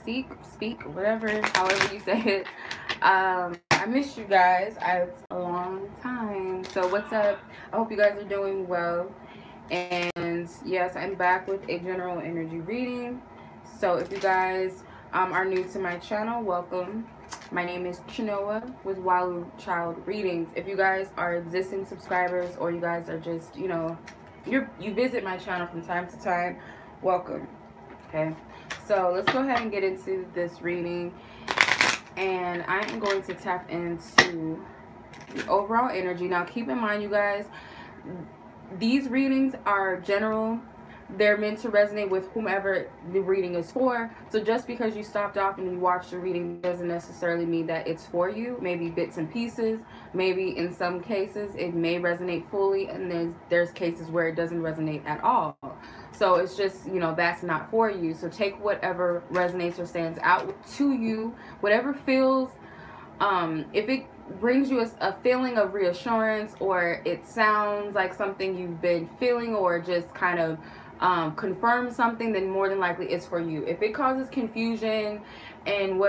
speak, whatever, however you say it. I missed you guys. It's a long time. So what's up? I hope you guys are doing well. And yes, I'm back with a general energy reading. So if you guys are new to my channel, welcome. My name is Chenoa with Walu Child Readings. If you guys are existing subscribers or you guys are just, you visit my channel from time to time, welcome. Okay, so let's go ahead and get into this reading, and I am going to tap into the overall energy. Now keep in mind, you guys, these readings are general. They're meant to resonate with whomever the reading is for. So just because you stopped off and you watched the reading doesn't necessarily mean that it's for you. Maybe bits and pieces. Maybe in some cases it may resonate fully, and there's cases where it doesn't resonate at all. So it's just, that's not for you. So take whatever resonates or stands out to you, whatever feels, if it brings you a feeling of reassurance, or it sounds like something you've been feeling, or just kind of confirm something, then more than likely it's for you. If it causes confusion and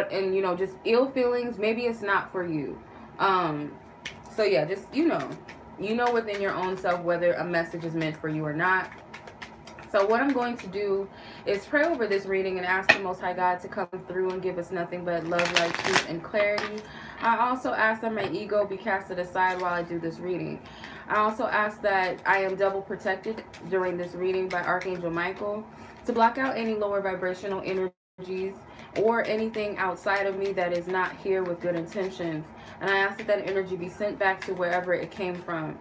just ill feelings, maybe it's not for you. So yeah, just you know within your own self whether a message is meant for you or not. So what I'm going to do is pray over this reading and ask the Most High God to come through and give us nothing but love, light, truth, and clarity. I also ask that my ego be casted aside while I do this reading. I also ask that I am double protected during this reading by Archangel Michael to block out any lower vibrational energies or anything outside of me that is not here with good intentions. And I ask that that energy be sent back to wherever it came from.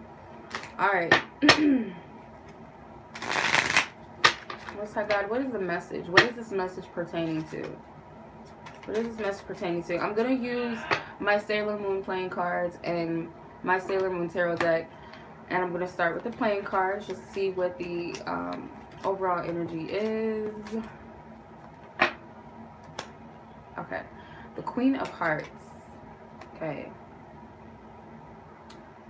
All right. Most High God, what is the message? What is this message pertaining to? What is this message pertaining to? I'm going to use my Sailor Moon playing cards and my Sailor Moon tarot deck. And I'm going to start with the playing cards just to see what the overall energy is. Okay. The Queen of Hearts. Okay.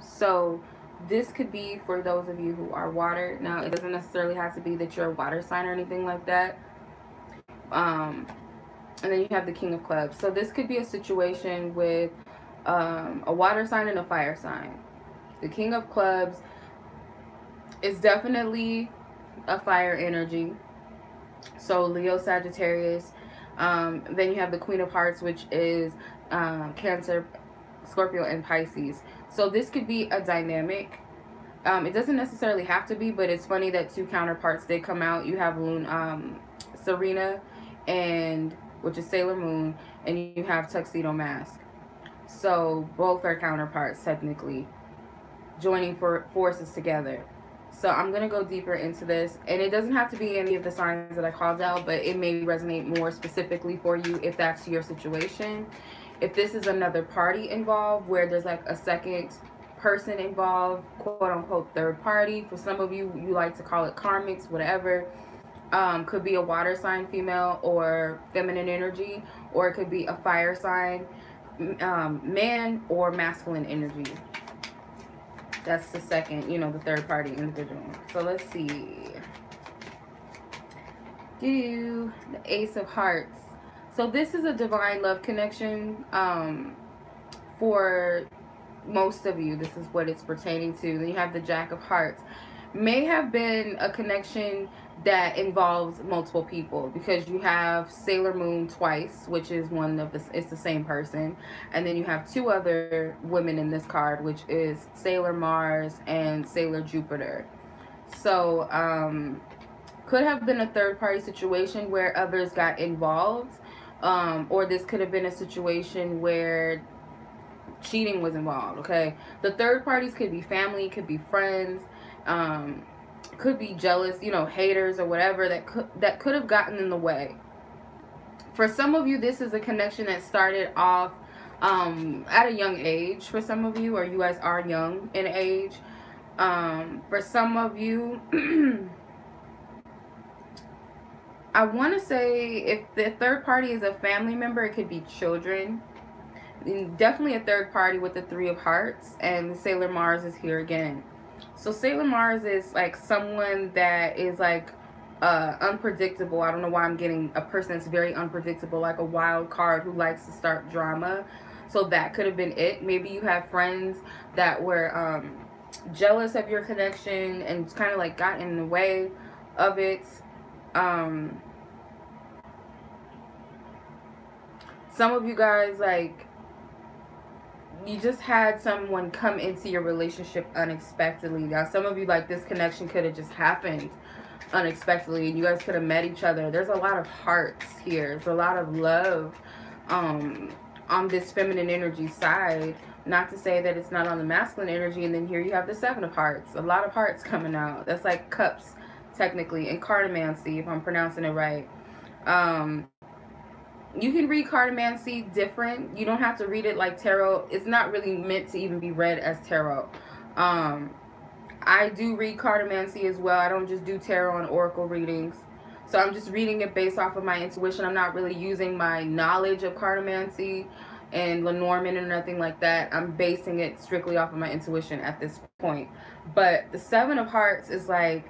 So this could be for those of you who are water. Now, it doesn't necessarily have to be that you're a water sign or anything like that. And then you have the King of Clubs. So this could be a situation with a water sign and a fire sign. The King of Clubs is definitely a fire energy. So Leo, Sagittarius. Then you have the Queen of Hearts, which is Cancer, Scorpio, and Pisces. So this could be a dynamic. It doesn't necessarily have to be, but it's funny that two counterparts did come out. You have Serena, which is Sailor Moon, and you have Tuxedo Mask. So both are counterparts technically, joining forces together. So I'm going to go deeper into this, and it doesn't have to be any of the signs that I called out, but it may resonate more specifically for you if that's your situation. If this is another party involved where there's like a second person involved, quote unquote third party, for some of you, you like to call it karmics, whatever. Could be a water sign, female or feminine energy, or it could be a fire sign, man or masculine energy. That's the second, the third party individual. So let's see. The Ace of Hearts. So this is a divine love connection for most of you. This is what it's pertaining to. Then you have the Jack of Hearts. May have been a connection that involves multiple people, because you have Sailor Moon twice, which is it's the same person. And then you have two other women in this card, which is Sailor Mars and Sailor Jupiter. So could have been a third party situation where others got involved. Or this could have been a situation where cheating was involved. Okay, the third parties could be family, could be friends, could be jealous, haters or whatever that could have gotten in the way. For some of you, this is a connection that started off at a young age. For some of you, or you guys are young in age. For some of you, I want to say if the third party is a family member, it could be children. Definitely a third party with the Three of Hearts, and Sailor Mars is here again. So Sailor Mars is like someone that is like unpredictable. I don't know why I'm getting a person that's very unpredictable, like a wild card who likes to start drama. So that could have been it. Maybe you have friends that were jealous of your connection and kind of like got in the way of it. Some of you guys, like, you just had someone come into your relationship unexpectedly. Now, some of you, like, this connection could have just happened unexpectedly and you guys could have met each other. There's a lot of hearts here. There's a lot of love on this feminine energy side. Not to say that it's not on the masculine energy. And then here you have the 7 of hearts. A lot of hearts coming out. That's like cups, technically, and cartomancy, if I'm pronouncing it right. You can read cartomancy different. You don't have to read it like tarot. It's not really meant to even be read as tarot. I do read cartomancy as well. I don't just do tarot and oracle readings. So I'm just reading it based off of my intuition. I'm not really using my knowledge of cartomancy and Lenormand or nothing like that. I'm basing it strictly off of my intuition at this point. But the 7 of hearts is like,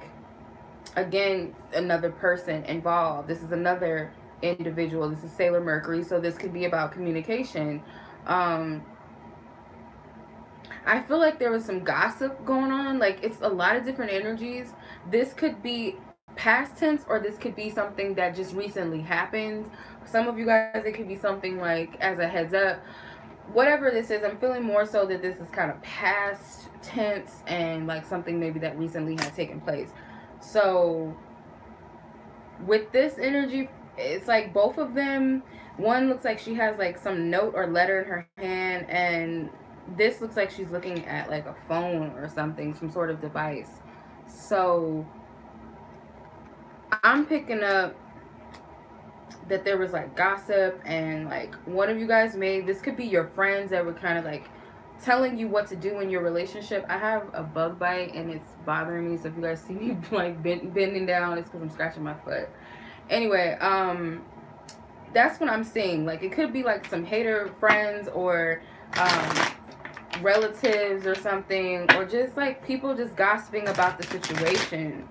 again, another person involved. This is another individual. This is Sailor Mercury, so this could be about communication. I feel like there was some gossip going on. Like, it's a lot of different energies. This could be past tense, or this could be something that just recently happened. Some of you guys, it could be something like as a heads up. Whatever this is, I'm feeling more so that this is kind of past tense and like something maybe that recently had taken place. So with this energy, it's like both of them, one looks like she has like some note or letter in her hand, and this looks like she's looking at like a phone or something, some sort of device. So I'm picking up that there was like gossip, and like one of you guys this could be your friends that were kind of like telling you what to do in your relationship. I have a bug bite and it's bothering me, so if you guys see me like bending down, it's because I'm scratching my foot. Anyway, that's what I'm seeing. Like, it could be like some hater friends or relatives or something, or just like people just gossiping about the situation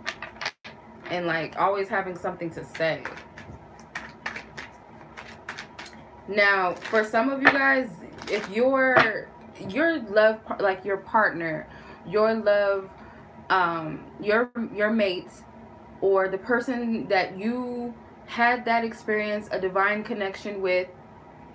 and like always having something to say. Now, for some of you guys, if your love, like your partner, your love, your mate, or the person that you had that experience, a divine connection with,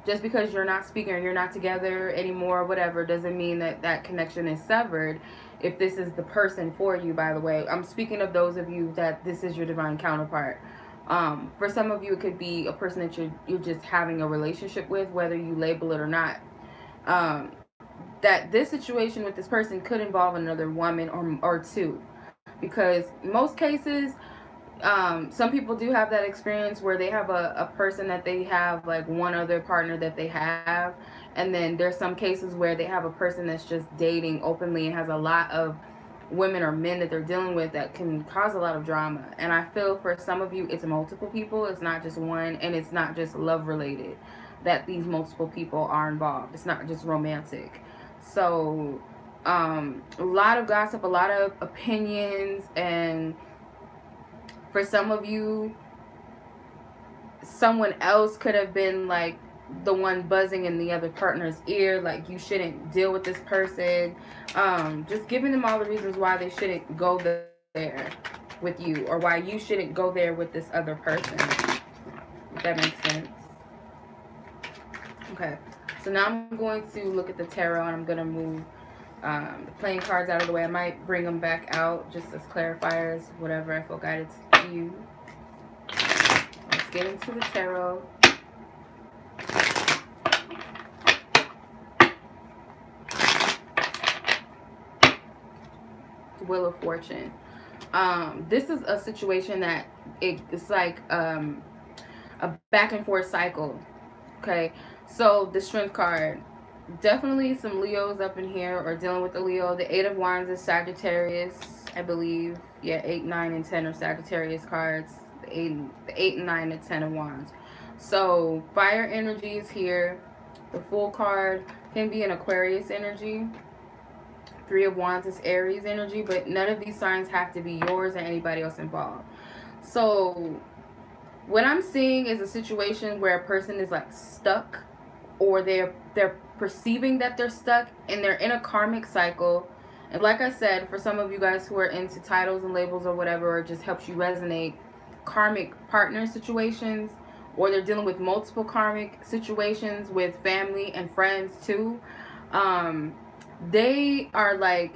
just because you're not speaking or you're not together anymore, whatever, doesn't mean that that connection is severed. If this is the person for you, by the way, I'm speaking of those of you that this is your divine counterpart. For some of you, it could be a person that you're just having a relationship with, whether you label it or not. That this situation with this person could involve another woman or two, because most cases, some people do have that experience where they have a person that they have like one other partner that they have, and then there's some cases where they have a person that's just dating openly and has a lot of women or men that they're dealing with that can cause a lot of drama. And I feel for some of you, it's multiple people. It's not just one, and it's not just love related that these multiple people are involved. It's not just romantic. So a lot of gossip, a lot of opinions, and for some of you, someone else could have been like the one buzzing in the other partner's ear, like you shouldn't deal with this person, just giving them all the reasons why they shouldn't go there with you, or why you shouldn't go there with this other person, if that makes sense. Okay, so now I'm going to look at the tarot, and I'm going to move the playing cards out of the way. I might bring them back out just as clarifiers, whatever I feel guided to do. Let's get into the tarot. Wheel of Fortune. This is a situation that it's like a back and forth cycle. Okay, so the Strength card, definitely some Leos up in here or dealing with the Leo. The 8 of Wands is Sagittarius, I believe. Yeah, 8, 9, and 10 are Sagittarius cards. The 8 and 9 and 10 of Wands. So fire energy is here. The Fool card can be an Aquarius energy. 3 of Wands is Aries energy, but none of these signs have to be yours or anybody else involved. So what I'm seeing is a situation where a person is like stuck, or they're perceiving that they're stuck, and they're in a karmic cycle. And like I said, for some of you guys who are into titles and labels or whatever, or just helps you resonate, karmic partner situations, or they're dealing with multiple karmic situations with family and friends too. They are like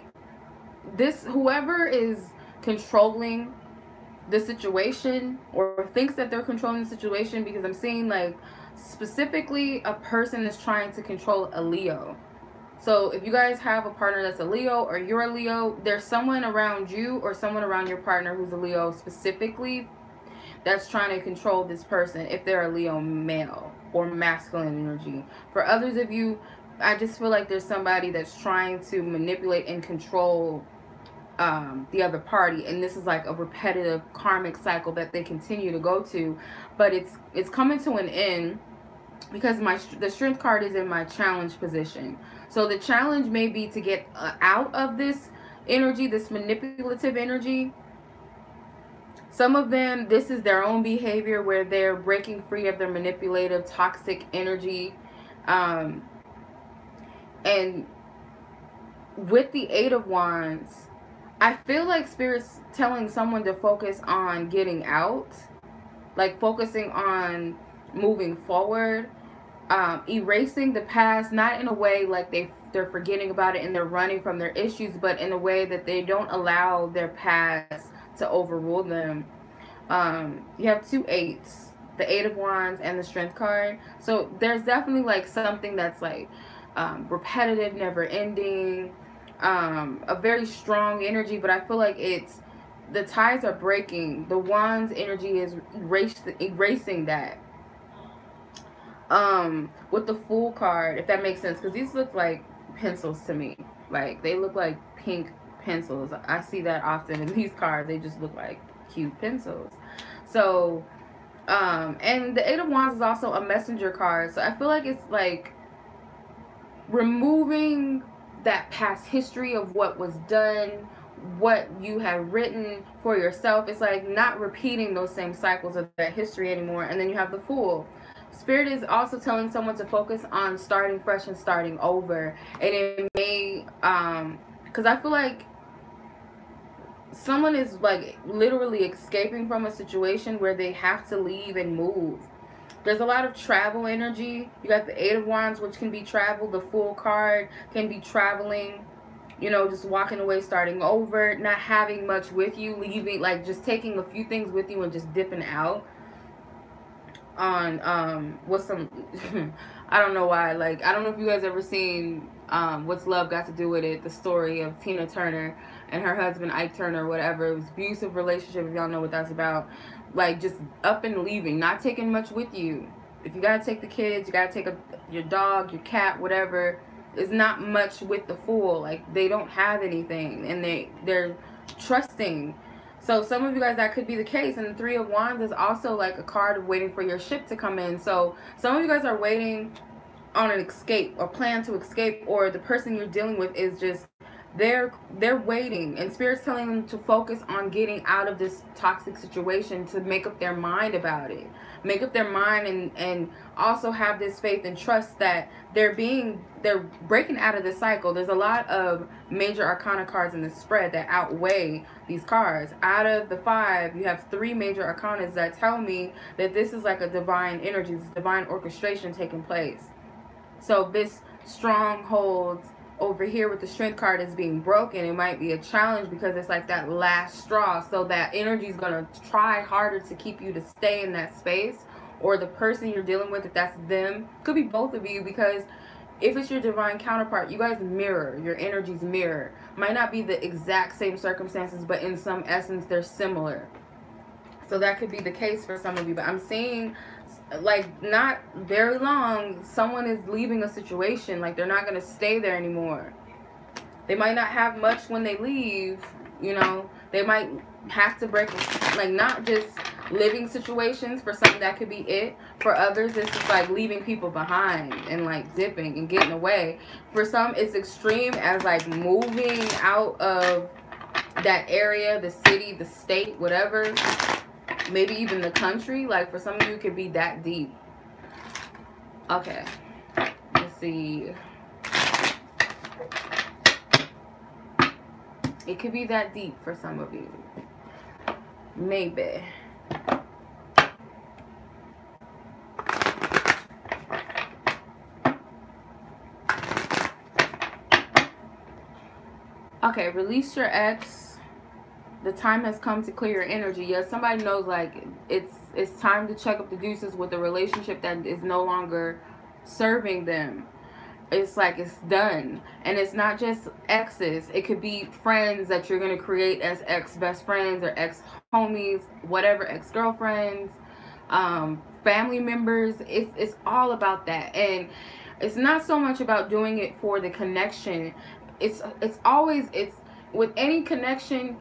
this, whoever is controlling the situation or thinks that they're controlling the situation, because I'm seeing like specifically a person is trying to control a Leo. So if you guys have a partner that's a Leo, or you're a Leo, there's someone around you or someone around your partner who's a Leo specifically that's trying to control this person, if they're a Leo male or masculine energy. For others of you, I just feel like there's somebody that's trying to manipulate and control the other party, and this is like a repetitive karmic cycle that they continue to go to, but it's coming to an end, because the strength card is in my challenge position. So the challenge may be to get out of this energy, this manipulative energy. Some of them, this is their own behavior where they're breaking free of their manipulative, toxic energy. And with the Eight of Wands, I feel like Spirit's telling someone to focus on getting out, like focusing on moving forward, erasing the past, not in a way like they're forgetting about it and they're running from their issues, but in a way that they don't allow their past to overrule them. You have two eights, the Eight of Wands and the Strength card. So there's definitely like something that's like repetitive, never ending, a very strong energy, but I feel like the ties are breaking. The Wands energy is erasing that. With the Fool card, if that makes sense, because these look like pencils to me. Like, they look like pink pencils. I see that often in these cards. They just look like cute pencils. So, and the Eight of Wands is also a messenger card. So I feel like it's like removing that past history of what was done, what you have written for yourself. It's like not repeating those same cycles of that history anymore. And then you have the Fool. Spirit is also telling someone to focus on starting fresh and starting over. And it may, because I feel like someone is like literally escaping from a situation where they have to leave and move. There's a lot of travel energy. You got the Eight of Wands, which can be travel. The Fool card can be traveling, you know, just walking away, starting over, not having much with you, leaving, like just taking a few things with you and just dipping out on what's some I don't know why, like I don't know if you guys ever seen What's Love Got to Do With It, the story of Tina Turner and her husband Ike Turner, whatever. It was an abusive relationship, if y'all know what that's about. Like just up and leaving, not taking much with you. If you gotta take the kids, you gotta take your dog, your cat, whatever. There's not much with the Fool. Like they don't have anything, and they're trusting. So some of you guys, that could be the case. And the Three of Wands is also like a card of waiting for your ship to come in. So some of you guys are waiting on an escape, or plan to escape, or the person you're dealing with is just they're waiting, and Spirit's telling them to focus on getting out of this toxic situation, to make up their mind about it, make up their mind, and also have this faith and trust that they're breaking out of the cycle. There's a lot of major arcana cards in the spread that outweigh these cards. Out of the 5, you have 3 major arcanas that tell me that this is like a divine energy, this divine orchestration taking place. So this stronghold over here with the Strength card is being broken. It might be a challenge because it's like that last straw. So that energy is going to try harder to keep you to stay in that space, or the person you're dealing with, if that's them, could be both of you, because if it's your divine counterpart, you guys mirror, your energies mirror. Might not be the exact same circumstances, but in some essence they're similar. So that could be the case for some of you. But I'm seeing, like, not very long, someone is leaving a situation. Like, they're not going to stay there anymore. They might not have much when they leave, you know. They might have to break, like, not just living situations. For some, that could be it. For others, it's just like leaving people behind and like dipping and getting away. For some, it's extreme as like moving out of that area, the city, the state, whatever. maybe even the country. Like for some of you, it could be that deep. Okay, let's see. It could be that deep for some of you. Maybe. Okay, release your ex. The time has come to clear your energy. Yes, somebody knows like it's time to check up the deuces with a relationship that is no longer serving them. It's like it's done. And it's not just exes. It could be friends that you're going to create as ex-best friends or ex-homies, whatever, ex-girlfriends, family members. It's all about that. And it's not so much about doing it for the connection. It's always, it's with any connection,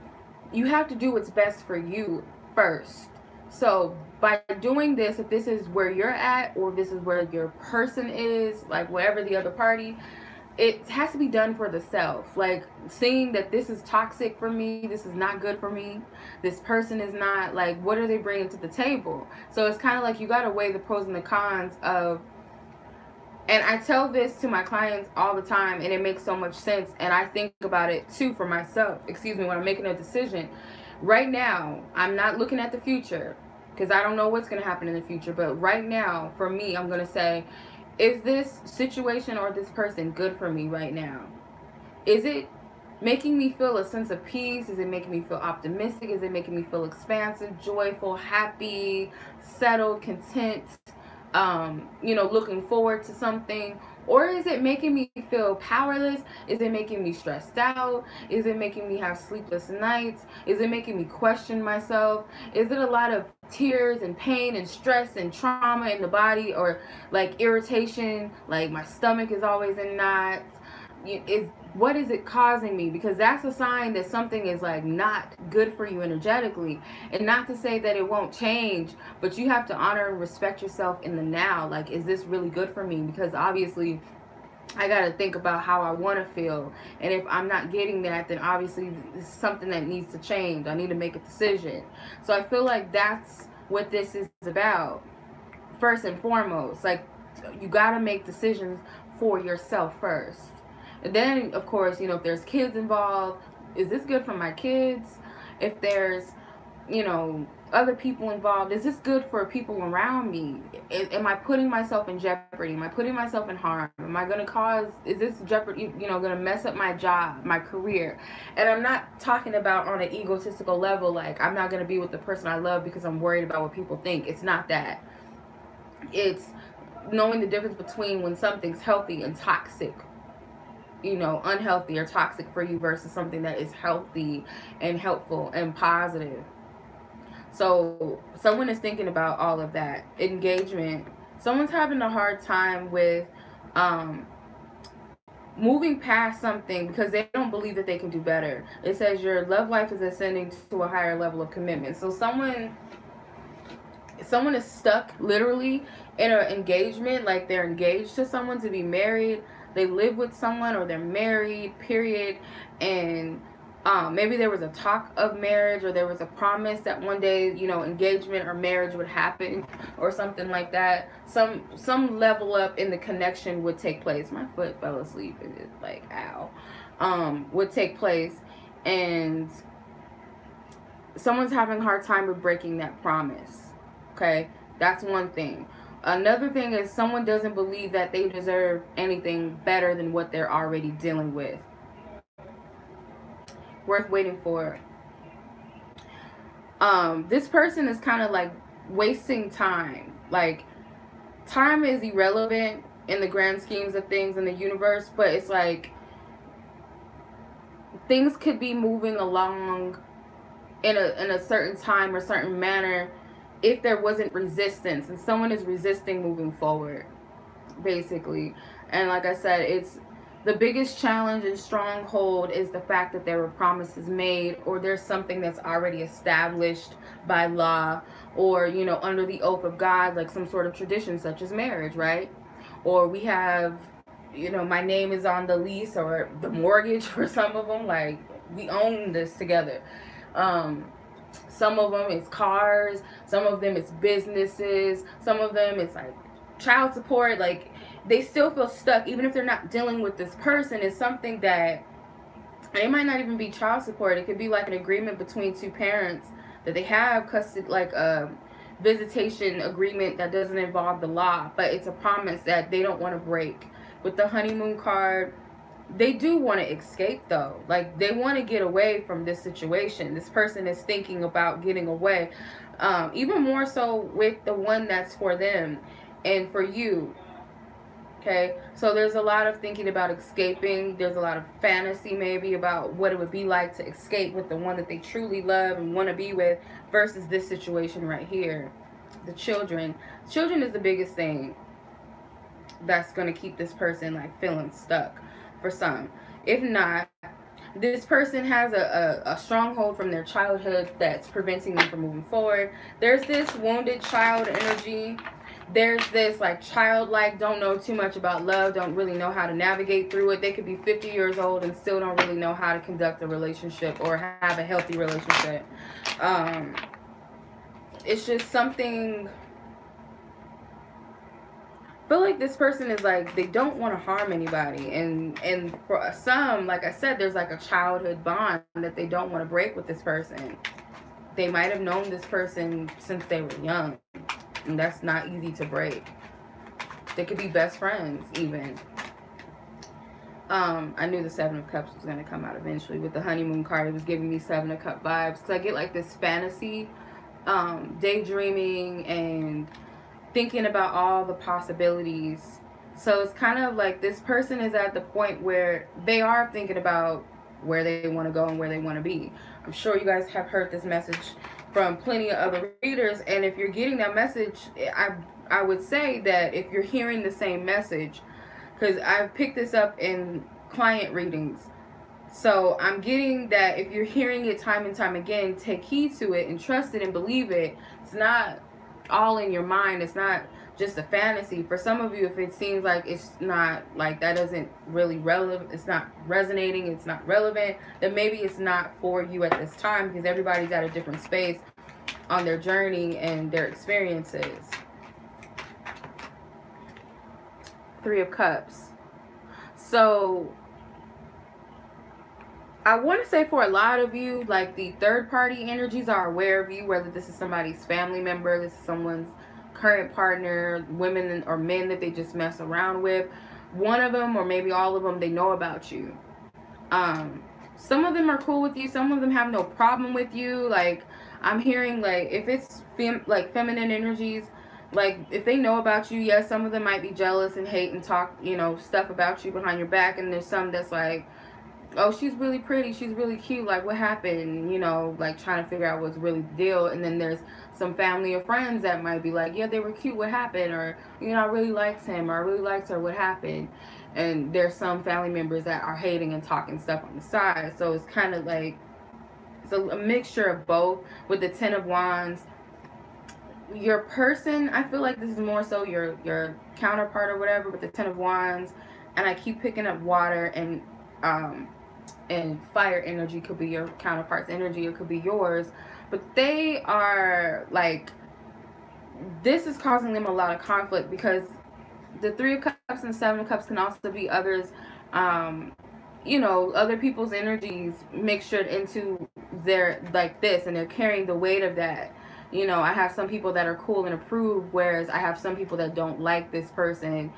you have to do what's best for you first. So by doing this, if this is where you're at, or if this is where your person is, like whatever the other party, it has to be done for the self. Like seeing that this is toxic for me, this is not good for me, this person is not, like, what are they bringing to the table? So it's kind of like you got to weigh the pros and the cons of, and I tell this to my clients all the time, and it makes so much sense, and I think about it too for myself, when I'm making a decision. Right now, I'm not looking at the future, because I don't know what's going to happen in the future, but right now, for me, I'm going to say, is this situation or this person good for me right now? Is it making me feel a sense of peace? Is it making me feel optimistic? Is it making me feel expansive, joyful, happy, settled, content? You know, looking forward to something? Or is it making me feel powerless? Is it making me stressed out? Is it making me have sleepless nights? Is it making me question myself? Is it a lot of tears and pain and stress and trauma in the body, or like irritation, like my stomach is always in knots? What is it causing me? Because that's a sign that something is like not good for you energetically. And not to say that it won't change, but you have to honor and respect yourself in the now. Like, is this really good for me? Because obviously I got to think about how I want to feel. And if I'm not getting that, then obviously it's something that needs to change. I need to make a decision. So I feel like that's what this is about. First and foremost, like, you got to make decisions for yourself first. And then, of course, you know, if there's kids involved, is this good for my kids? If there's, you know, other people involved, is this good for people around me? Am I putting myself in jeopardy? Am I putting myself in harm? Am I going to cause, is this jeopardy, you know, going to mess up my job, my career? And I'm not talking about on an egotistical level, like I'm not going to be with the person I love because I'm worried about what people think. It's not that. It's knowing the difference between when something's healthy and toxic. You know, unhealthy or toxic for you versus something that is healthy and helpful and positive. So someone is thinking about all of that. Engagement. Someone's having a hard time with moving past something because they don't believe that they can do better. It says your love life is ascending to a higher level of commitment. So someone is stuck literally in an engagement, like they're engaged to someone to be married. They live with someone, or they're married, period. And maybe there was a talk of marriage, or there was a promise that one day, you know, engagement or marriage would happen, or something like that. Some level up in the connection would take place. My foot fell asleep, and it's like, ow. Would take place, and someone's having a hard time with breaking that promise. Okay, that's one thing. Another thing is someone doesn't believe that they deserve anything better than what they're already dealing with. Worth waiting for. This person is kind of like wasting time. Like, time is irrelevant in the grand schemes of things in the universe, but it's like things could be moving along in a certain time or certain manner if there wasn't resistance, and someone is resisting moving forward, basically. And like I said, it's the biggest challenge and stronghold is the fact that there were promises made, or there's something that's already established by law, or, you know, under the oath of God, like some sort of tradition such as marriage, right? Or we have, you know, my name is on the lease or the mortgage for some of them, like we own this together. Some of them it's cars, some of them it's businesses, some of them it's like child support. Like, they still feel stuck even if they're not dealing with this person. It's something that, and it might not even be child support. It could be like an agreement between two parents that they have custody, like a visitation agreement that doesn't involve the law, but it's a promise that they don't want to break. With the honeymoon card, they do want to escape though. Like, they want to get away from this situation. This person is thinking about getting away. Even more so with the one that's for them and for you. Okay, so there's a lot of thinking about escaping. There's a lot of fantasy maybe about what it would be like to escape with the one that they truly love and want to be with, versus this situation right here. The children. Children is the biggest thing that's going to keep this person like feeling stuck for some. If not, this person has a stronghold from their childhood that's preventing them from moving forward. There's this wounded child energy. There's this like childlike, don't know too much about love, don't really know how to navigate through it. They could be 50 years old and still don't really know how to conduct a relationship or have a healthy relationship. It's just something. I feel like this person is like, they don't want to harm anybody, and for some, like I said, there's like a childhood bond that they don't want to break with this person. They might have known this person since they were young, and that's not easy to break. They could be best friends even. I knew the Seven of Cups was going to come out eventually. With the honeymoon card, it was giving me Seven of Cup vibes. So I get like this fantasy, daydreaming and thinking about all the possibilities. So it's kind of like this person is at the point where they are thinking about where they want to go and where they want to be. I'm sure you guys have heard this message from plenty of other readers, and if you're getting that message, I would say that if you're hearing the same message, because I've picked this up in client readings, so I'm getting that if you're hearing it time and time again, take heed to it and trust it and believe it. It's not all in your mind. It's not just a fantasy. For some of you, if it seems like it's not, like that doesn't really relevant, it's not resonating, it's not relevant, then maybe it's not for you at this time, because everybody's at a different space on their journey and their experiences. Three of Cups. So I want to say for a lot of you, like the third party energies are aware of you, whether this is somebody's family member, this is someone's current partner, women or men that they just mess around with. One of them or maybe all of them, they know about you. Some of them are cool with you, some of them have no problem with you. Like, I'm hearing like if it's like feminine energies, like if they know about you, yes, some of them might be jealous and hate and talk, you know, stuff about you behind your back, and there's some that's like, oh, she's really pretty, she's really cute, like what happened, you know, like trying to figure out what's really the deal. And then there's some family or friends that might be like, yeah, they were cute, what happened? Or, you know, I really liked him, or I really liked her, what happened? And there's some family members that are hating and talking stuff on the side. So it's kind of like, it's a mixture of both. With the Ten of Wands, your person, I feel like this is more so your counterpart or whatever, with the Ten of Wands, and I keep picking up water and fire energy. Could be your counterpart's energy, it could be yours, but they are like, this is causing them a lot of conflict, because the Three of Cups and Seven of Cups can also be others, you know, other people's energies mixtured into their, like this, and they're carrying the weight of that. You know, I have some people that are cool and approve, whereas I have some people that don't like this person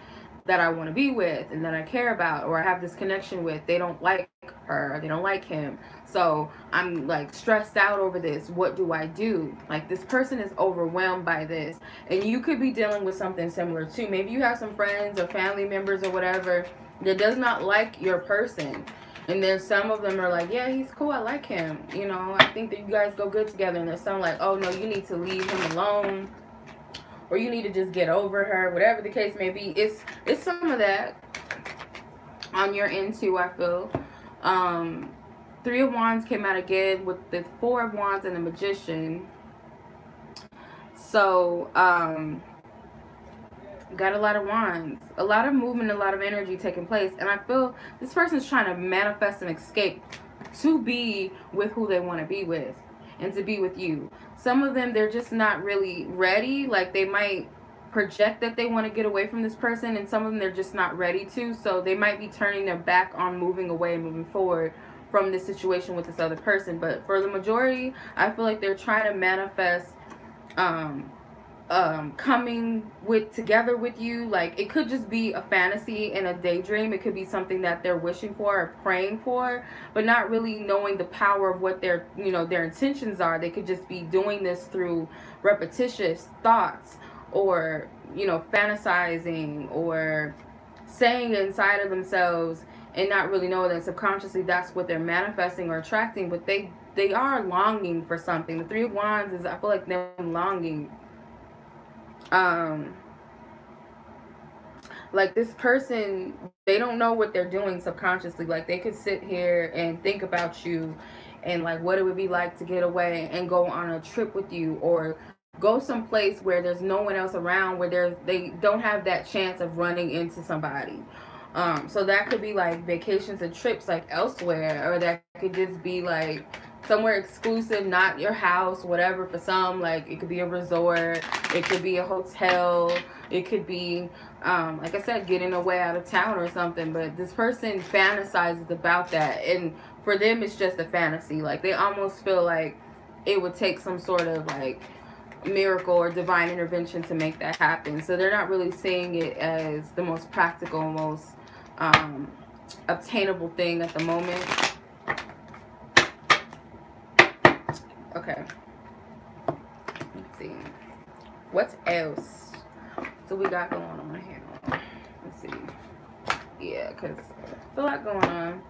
that I want to be with and that I care about, or I have this connection with. They don't like her, they don't like him, so I'm like stressed out over this. What do I do? Like, this person is overwhelmed by this, and you could be dealing with something similar too. Maybe you have some friends or family members or whatever that does not like your person, and then some of them are like, yeah, he's cool, I like him, you know, I think that you guys go good together. And there's some like, oh no, you need to leave him alone, or you need to just get over her, whatever the case may be. It's some of that on your end too, I feel. Three of Wands came out again with the Four of Wands and the Magician. So got a lot of wands, a lot of movement, a lot of energy taking place, and I feel this person's trying to manifest an escape to be with who they want to be with. and to be with you. Some of them, they're just not really ready. Like, they might project that they want to get away from this person, and some of them, they're just not ready to. So they might be turning their back on moving away and moving forward from this situation with this other person. But for the majority, I feel like they're trying to manifest coming together with you. Like, it could just be a fantasy and a daydream. It could be something that they're wishing for or praying for, but not really knowing the power of what their intentions are. They could just be doing this through repetitious thoughts, or fantasizing, or saying inside of themselves, and not really know that subconsciously that's what they're manifesting or attracting. But they are longing for something. The Three of Wands is, I feel like, them longing. Like, this person, they don't know what they're doing subconsciously. Like, they could sit here and think about you, and like what it would be like to get away and go on a trip with you, or go someplace where there's no one else around, where they don't have that chance of running into somebody. So that could be like vacations and trips, like elsewhere, or that could just be like somewhere exclusive, not your house, whatever. For some, like, it could be a resort, it could be a hotel, it could be like I said, getting away out of town or something. But this person fantasizes about that, and for them it's just a fantasy. Like, they almost feel like it would take some sort of like miracle or divine intervention to make that happen. So they're not really seeing it as the most practical, most obtainable thing at the moment. Okay, let's see what else do we got going on here. Let's see. Yeah, because there's a lot going on.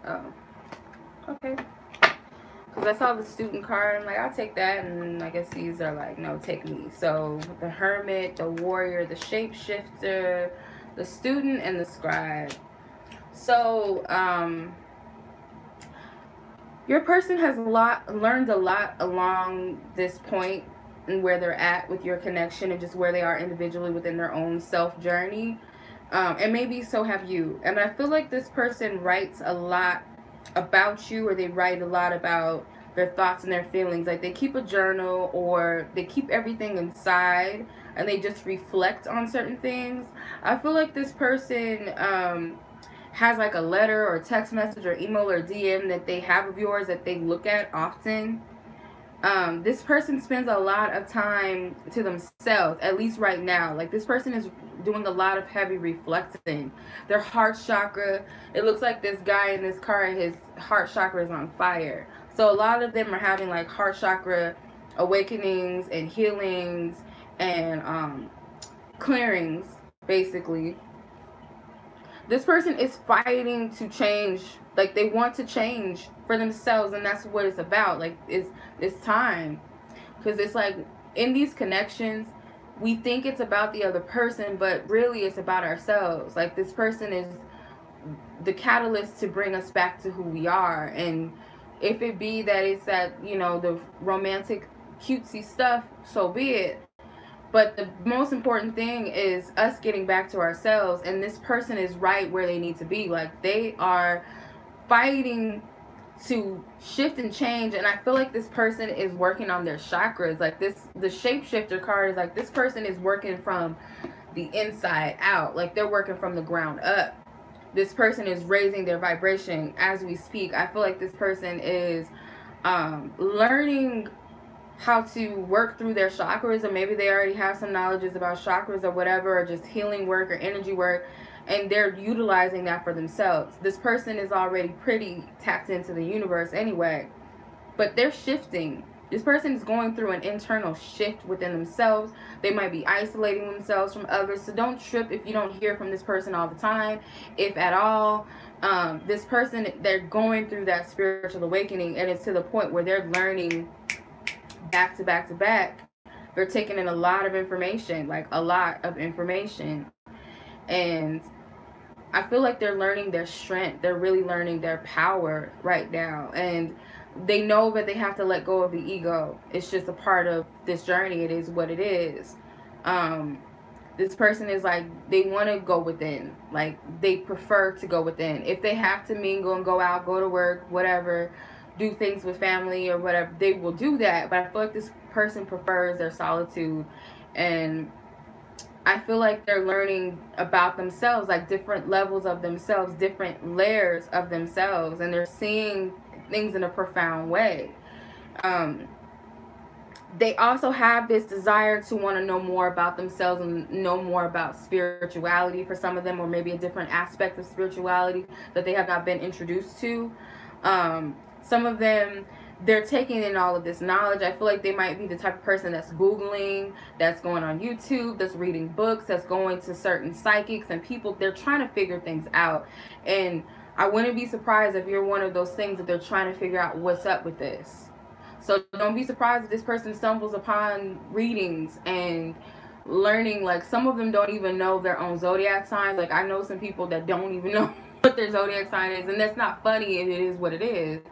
Oh, okay. Because I saw the student card, and like, I'll take that, and I guess these are like, no, take me. So the hermit, the warrior, the shapeshifter, the student, and the scribe. So your person has learned a lot along this point, and where they're at with your connection, and just where they are individually within their own self journey. And maybe so have you. And I feel like this person writes a lot about you, or they write a lot about their thoughts and their feelings. Like, they keep a journal, or they keep everything inside, and they just reflect on certain things. I feel like this person has like a letter or text message or email or DM that they have of yours that they look at often. This person spends a lot of time to themselves, at least right now. Like, this person is doing a lot of heavy reflecting. Their heart chakra, it looks like this guy in this card, his heart chakra is on fire. So a lot of them are having like heart chakra awakenings and healings and clearings, basically. This person is fighting to change. Like, they want to change for themselves, and that's what it's about. Like, it's time. Because it's like, in these connections, we think it's about the other person, but really it's about ourselves. Like, this person is the catalyst to bring us back to who we are. And if it be that it's that, the romantic cutesy stuff, so be it. But the most important thing is us getting back to ourselves, and this person is right where they need to be. Like, they are fighting to shift and change, and I feel like this person is working on their chakras. Like, the shapeshifter card is like, this person is working from the inside out. Like, they're working from the ground up. This person is raising their vibration as we speak. I feel like this person is learning how to work through their chakras, or maybe they already have some knowledges about chakras or whatever, or just healing work or energy work, and they're utilizing that for themselves. This person is already pretty tapped into the universe anyway, but they're shifting. This person is going through an internal shift within themselves. They might be isolating themselves from others, so don't trip if you don't hear from this person all the time, if at all. This person, they're going through that spiritual awakening, and it's to the point where they're learning back to back to back. They're taking in a lot of information, like a lot of information. And I feel like they're learning their strength. They're really learning their power right now. And they know that they have to let go of the ego. It's just a part of this journey. It is what it is. This person is like, they want to go within. Like, they prefer to go within. If they have to mingle and go out, go to work, whatever, do things with family or whatever, they will do that. But I feel like this person prefers their solitude. And I feel like they're learning about themselves, like different levels of themselves, different layers of themselves. And they're seeing things in a profound way. They also have this desire to want to know more about themselves and know more about spirituality for some of them, or maybe a different aspect of spirituality that they have not been introduced to. Some of them, they're taking in all of this knowledge. I feel like they might be the type of person that's Googling, that's going on YouTube, that's reading books, that's going to certain psychics and people. They're trying to figure things out. And I wouldn't be surprised if you're one of those things that they're trying to figure out what's up with this. So don't be surprised if this person stumbles upon readings and learning. Like, some of them don't even know their own zodiac signs. Like, I know some people that don't even know what their zodiac sign is, and that's not funny. It is what it is.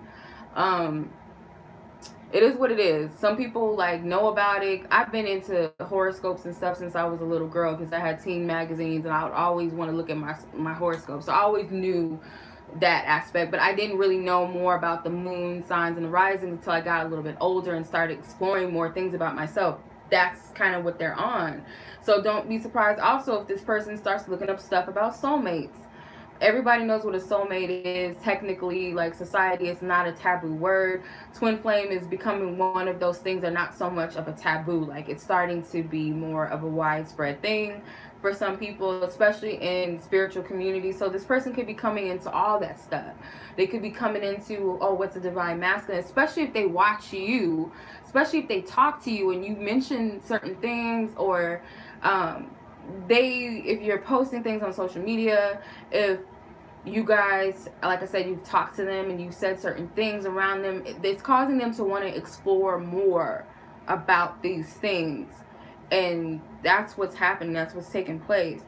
It is what it is. Some people like know about it. I've been into horoscopes and stuff since I was a little girl, because I had teen magazines and I would always want to look at my horoscopes. So I always knew that aspect, but I didn't really know more about the moon signs and the rising until I got a little bit older and started exploring more things about myself. That's kind of what they're on. So don't be surprised also if this person starts looking up stuff about soulmates. Everybody knows what a soulmate is. Technically, like, society, it's not a taboo word. Twin flame is becoming one of those things that are not so much of a taboo. Like, it's starting to be more of a widespread thing for some people, especially in spiritual communities. So this person could be coming into all that stuff. They could be coming into, oh, what's a divine masculine, especially if they watch you, especially if they talk to you and you mention certain things, or if you're posting things on social media, if you guys, like I said, you've talked to them and you've said certain things around them, it's causing them to want to explore more about these things. And that's what's happening. That's what's taking place.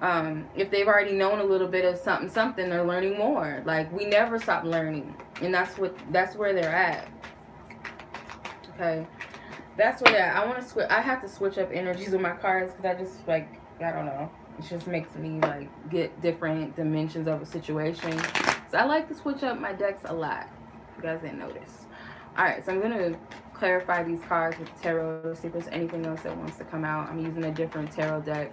If they've already known a little bit of something, they're learning more. Like, we never stop learning, and that's where they're at. Okay, that's where they're at. I have to switch up energies with my cards, because I just, like, I don't know. It just makes me, like, get different dimensions of a situation. So I like to switch up my decks a lot, if you guys didn't notice. Alright, so I'm going to clarify these cards with the tarot to see if there's anything else that wants to come out. I'm using a different tarot deck.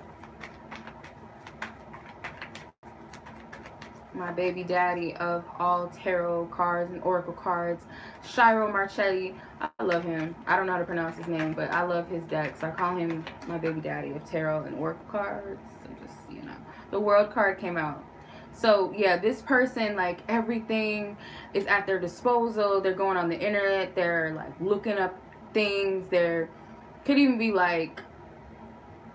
My baby daddy of all tarot cards and oracle cards, Shiro Marchetti. I love him. I don't know how to pronounce his name, but I love his deck, so I call him my baby daddy of tarot and oracle cards. So just, you know, the world card came out. So yeah, this person, like, everything is at their disposal. They're going on the internet, they're like looking up things. There could even be like,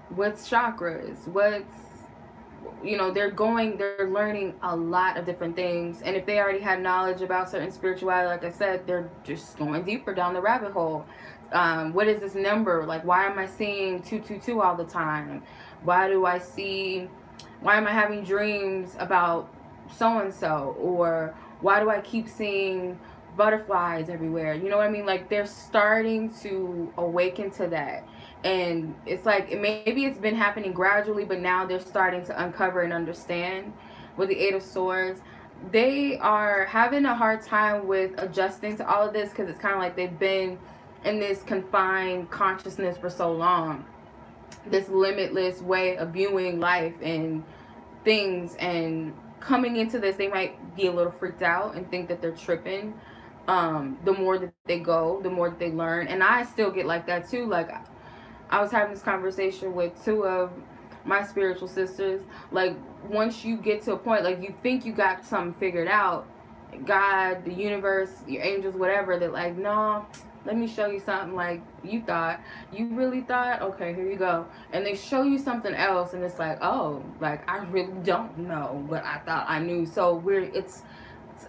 what's chakras, what's, you know, they're learning a lot of different things. And if they already had knowledge about certain spirituality, like I said, they're just going deeper down the rabbit hole. What is this number? Like, why am I seeing 222 all the time? Why am I having dreams about so-and-so? Or why do I keep seeing butterflies everywhere? You know what I mean? Like, they're starting to awaken to that. And it's like, maybe it's been happening gradually, but now they're starting to uncover and understand. With the Eight of Swords, they are having a hard time with adjusting to all of this, because it's kind of like they've been in this confined consciousness for so long. This limitless way of viewing life and things, and coming into this, they might be a little freaked out and think that they're tripping. The more that they go, the more that they learn. And I still get like that too. Like, I was having this conversation with two of my spiritual sisters. Like, once you get to a point, like, you think you got something figured out, God, the universe, your angels, whatever, they're like, no, let me show you something. Like, you really thought, okay, here you go. And they show you something else, and it's like, oh, like, I really don't know, but I thought I knew. So it's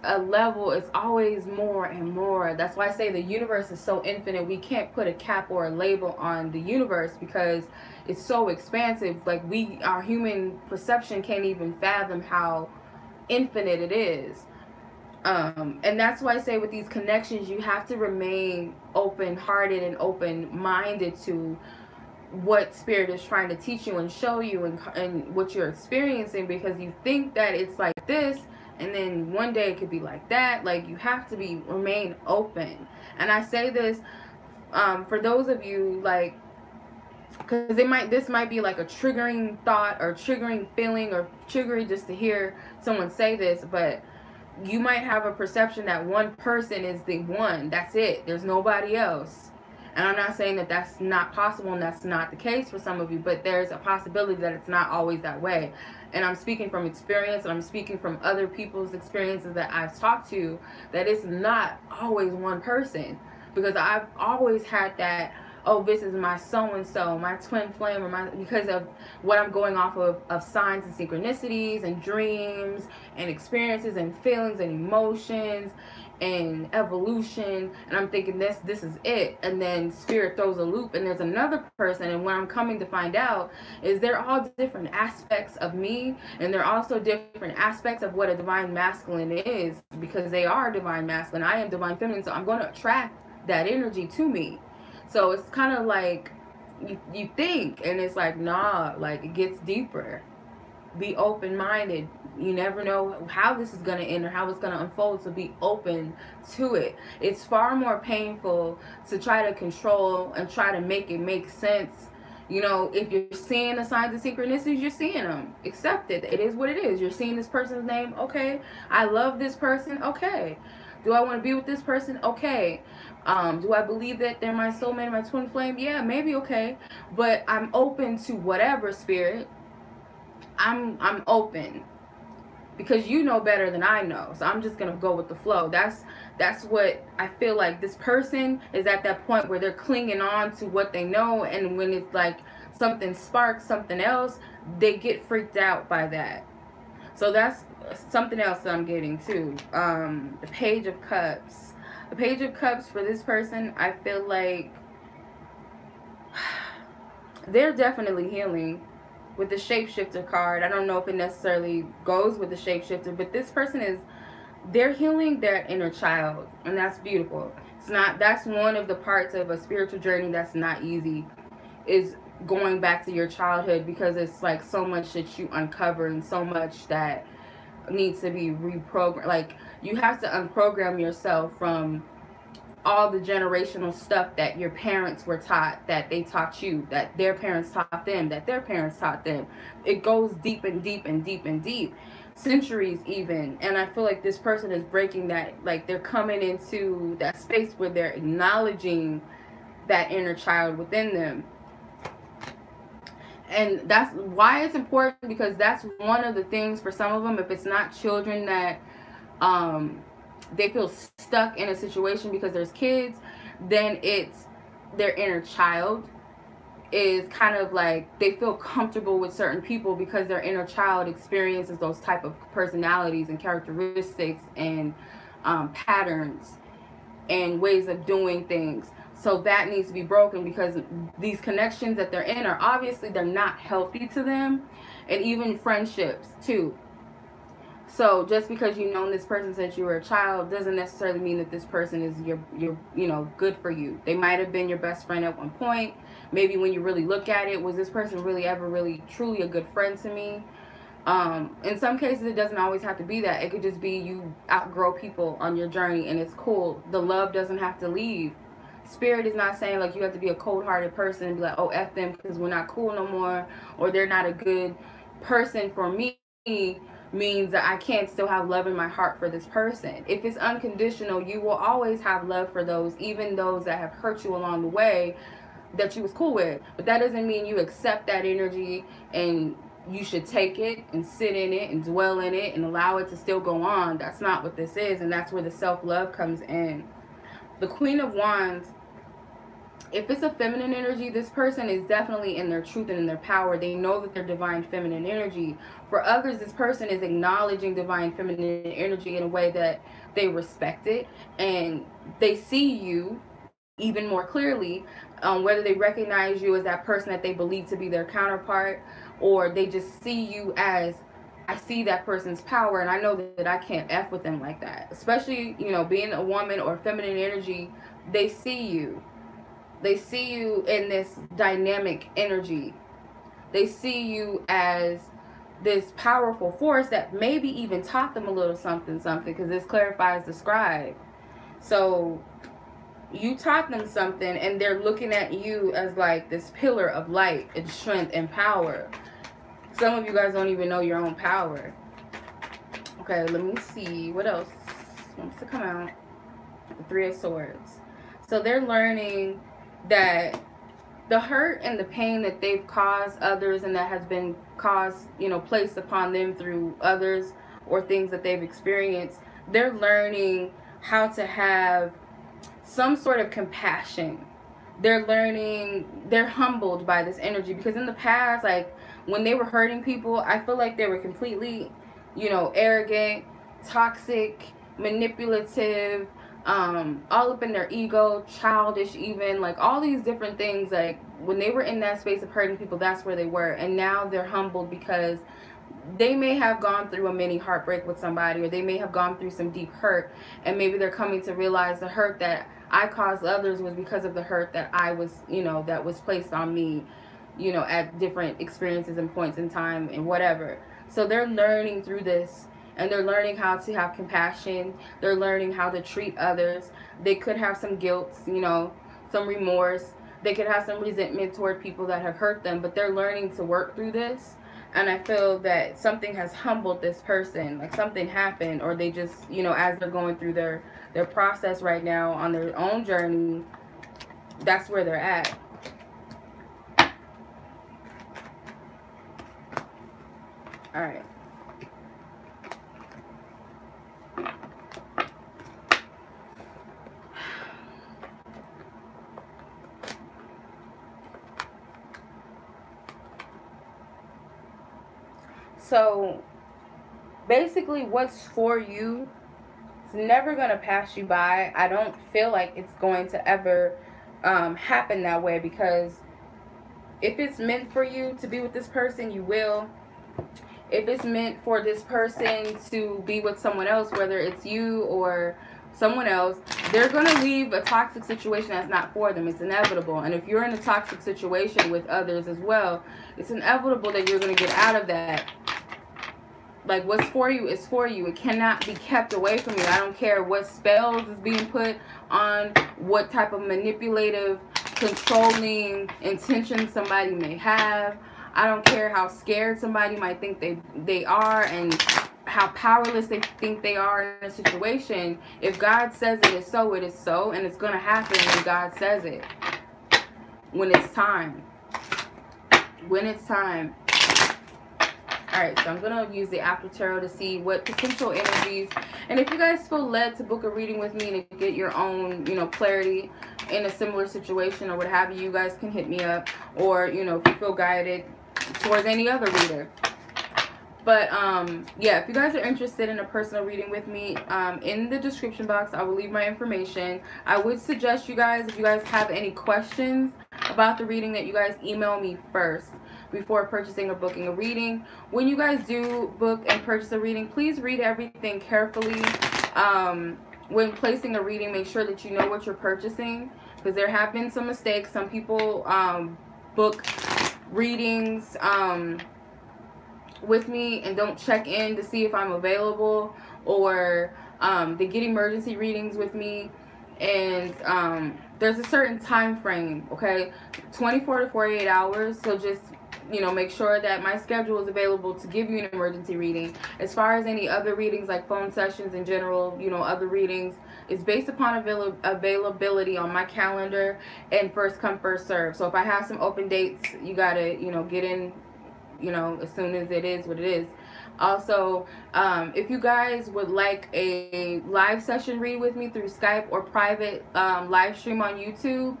a level, it's always more and more. That's why I say the universe is so infinite. We can't put a cap or a label on the universe, because it's so expansive. Like, our human perception can't even fathom how infinite it is. And that's why I say with these connections, you have to remain open-hearted and open-minded to what spirit is trying to teach you and show you, and what you're experiencing, because you think that it's like this and then one day it could be like that. Like, you have to remain open. And I say this for those of you, like, because this might be like a triggering thought or triggering feeling or triggering just to hear someone say this, but you might have a perception that one person is the one, that's it, there's nobody else. And I'm not saying that that's not possible and that's not the case for some of you, but there's a possibility that it's not always that way. And I'm speaking from experience, and I'm speaking from other people's experiences that I've talked to, that it's not always one person. Because I've always had that, oh, this is my so-and-so, my twin flame, or because of what I'm going off of signs and synchronicities and dreams and experiences and feelings and emotions and evolution, and I'm thinking this is it. And then spirit throws a loop and there's another person, and what I'm coming to find out is they're all different aspects of me, and they're also different aspects of what a divine masculine is, because they are divine masculine, I am divine feminine, so I'm going to attract that energy to me. So it's kind of like you think, and it's like, nah, like, it gets deeper. Be open-minded. You never know how this is going to end or how it's going to unfold, so be open to it. It's far more painful to try to control and try to make it make sense. You know, if you're seeing the signs of synchronicities, you're seeing them. Accept it. It is what it is. You're seeing this person's name. Okay. I love this person. Okay. Do I want to be with this person? Okay. Do I believe that they're my soulmate, my twin flame? Yeah, maybe. Okay. But I'm open to whatever, spirit. I'm open, because you know better than I know. So I'm just going to go with the flow. That's what I feel like. This person is at that point where they're clinging on to what they know, and when it's like something sparks something else, they get freaked out by that. So that's something else that I'm getting too. The Page of Cups. The Page of Cups for this person, I feel like they're definitely healing. With the Shapeshifter card, I don't know if it necessarily goes with the Shapeshifter, but this person they're healing their inner child, and that's beautiful. That's one of the parts of a spiritual journey that's not easy, is going back to your childhood, because it's like so much that you uncover and so much that needs to be reprogrammed. Like, you have to unprogram yourself from all the generational stuff that your parents were taught, that they taught you, that their parents taught them, that their parents taught them. It goes deep and deep and deep and deep, centuries even. And I feel like this person is breaking that. Like, they're coming into that space where they're acknowledging that inner child within them. And that's why it's important, because that's one of the things for some of them, if it's not children that they feel stuck in a situation because there's kids, then it's their inner child is kind of like, they feel comfortable with certain people because their inner child experiences those type of personalities and characteristics and patterns and ways of doing things. So that needs to be broken, because these connections that they're in are obviously, they're not healthy to them, and even friendships too. So just because you've known this person since you were a child doesn't necessarily mean that this person is your you know, good for you. They might have been your best friend at one point. Maybe when you really look at it, was this person really ever really truly a good friend to me? In some cases, it doesn't always have to be that. It could just be you outgrow people on your journey, and it's cool. The love doesn't have to leave. Spirit is not saying like you have to be a cold-hearted person and be like, oh, F them because we're not cool no more, or they're not a good person for me, means that I can't still have love in my heart for this person. If it's unconditional, you will always have love for those, even those that have hurt you along the way that you was cool with. But that doesn't mean you accept that energy and you should take it and sit in it and dwell in it and allow it to still go on. That's not what this is, and that's where the self-love comes in. The Queen of Wands, if it's a feminine energy, this person is definitely in their truth and in their power. They know that they're divine feminine energy. For others, this person is acknowledging divine feminine energy in a way that they respect it, and they see you even more clearly, whether they recognize you as that person that they believe to be their counterpart, or they just see you as I see that person's power, and I know that I can't F with them like that. Especially, you know, being a woman or feminine energy, they see you. They see you in this dynamic energy. They see you as this powerful force that maybe even taught them a little something, because this clarifies the scribe. So you taught them something, and they're looking at you as like this pillar of light and strength and power. Some of you guys don't even know your own power. Okay, let me see. What else wants to come out? The Three of Swords. So they're learning that the hurt and the pain that they've caused others, and that has been caused, you know, placed upon them through others or things that they've experienced, they're learning how to have some sort of compassion. They're learning, they're humbled by this energy, because in the past, like when they were hurting people, I feel like they were completely, you know, arrogant, toxic, manipulative, all up in their ego, childish even, like all these different things. Like when they were in that space of hurting people, that's where they were. And now they're humbled because they may have gone through a mini heartbreak with somebody, or they may have gone through some deep hurt, and maybe they're coming to realize the hurt that I caused others was because of the hurt that I was, you know, that was placed on me, you know, at different experiences and points in time and whatever. So they're learning through this, and they're learning how to have compassion. They're learning how to treat others. They could have some guilt, you know, some remorse. They could have some resentment toward people that have hurt them, but they're learning to work through this. And I feel that something has humbled this person, like something happened, or they just, you know, as they're going through their process right now on their own journey, that's where they're at. All right. So basically what's for you is never going to pass you by. I don't feel like it's going to ever happen that way, because if it's meant for you to be with this person, you will. If it's meant for this person to be with someone else, whether it's you or someone else, they're going to leave a toxic situation that's not for them. It's inevitable. And if you're in a toxic situation with others as well, it's inevitable that you're going to get out of that. Like, what's for you is for you. It cannot be kept away from you. I don't care what spells is being put on, what type of manipulative, controlling intentions somebody may have. I don't care how scared somebody might think they are, and how powerless they think they are in a situation. If God says it is so, it is so, and it's going to happen when God says it. When it's time. When it's time. Alright, so I'm going to use the After Tarot to see what potential energies, and if you guys feel led to book a reading with me to get your own, you know, clarity in a similar situation or what have you, you guys can hit me up. Or, you know, if you feel guided towards any other reader. But, yeah, if you guys are interested in a personal reading with me, in the description box, I will leave my information. I would suggest you guys, if you guys have any questions about the reading, that you guys email me first before purchasing or booking a reading. When you guys do book and purchase a reading, please read everything carefully. When placing a reading, make sure that you know what you're purchasing, because there have been some mistakes. Some people book readings with me and don't check in to see if I'm available, or they get emergency readings with me, and there's a certain time frame, okay, 24 to 48 hours. So just, you know, make sure that my schedule is available to give you an emergency reading. As far as any other readings, like phone sessions in general, you know, other readings, is based upon availability on my calendar, and first come, first serve. So if I have some open dates, you gotta, you know, get in, you know, as soon as it is what it is. Also, if you guys would like a live session read with me through Skype or private live stream on YouTube,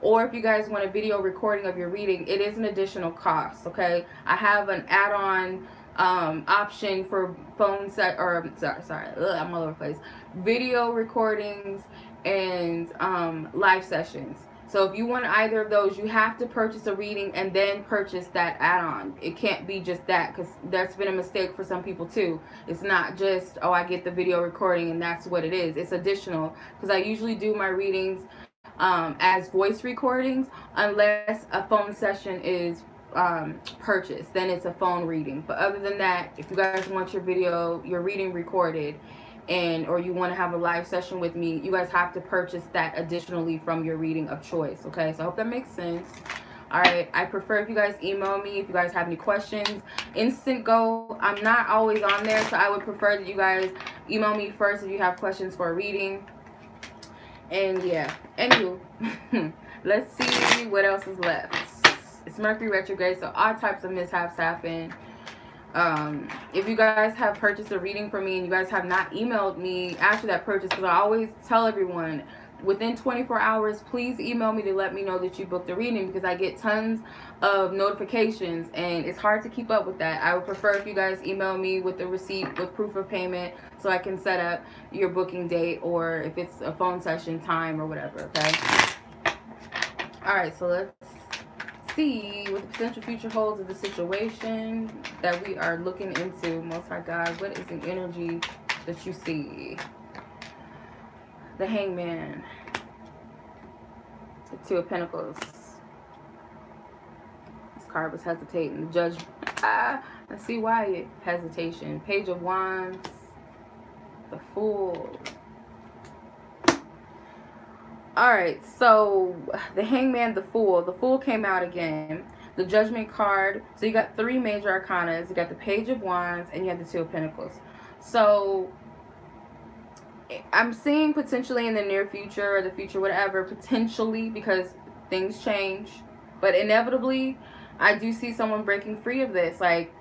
or if you guys want a video recording of your reading, it is an additional cost, okay? I have an add-on option for phone set, or sorry, I'm all over the place, video recordings and live sessions. So if you want either of those, you have to purchase a reading and then purchase that add-on. It can't be just that, because that's been a mistake for some people too. It's not just, oh, I get the video recording and that's what it is. It's additional, because I usually do my readings as voice recordings, unless a phone session is purchased, then it's a phone reading. But other than that, if you guys want your reading recorded, or you want to have a live session with me, you guys have to purchase that additionally from your reading of choice. Okay, so I hope that makes sense. All right, I prefer if you guys email me if you guys have any questions. Instant Go, I'm not always on there, so I would prefer that you guys email me first if you have questions for a reading. And yeah, anywho, let's see what else is left. It's Mercury retrograde, so all types of mishaps happen. If you guys have purchased a reading from me and you guys have not emailed me after that purchase, because I always tell everyone, within 24 hours, please email me to let me know that you booked a reading, because I get tons of notifications and it's hard to keep up with that. I would prefer if you guys email me with the receipt with proof of payment, so I can set up your booking date, or if it's a phone session time or whatever. Okay, all right, so let's see what the potential future holds of the situation that we are looking into. Most High God, what is the energy that you see? The Hangman, the Two of Pentacles. This card was hesitating. The Judgment. I see why hesitation. Page of Wands, the Fool. Alright, so the Hangman, the Fool came out again. The Judgment card. So you got 3 major arcanas. You got the Page of Wands and you have the Two of Pentacles. So I'm seeing potentially in the near future or the future, whatever, potentially, because things change, but inevitably I do see someone breaking free of this. Like,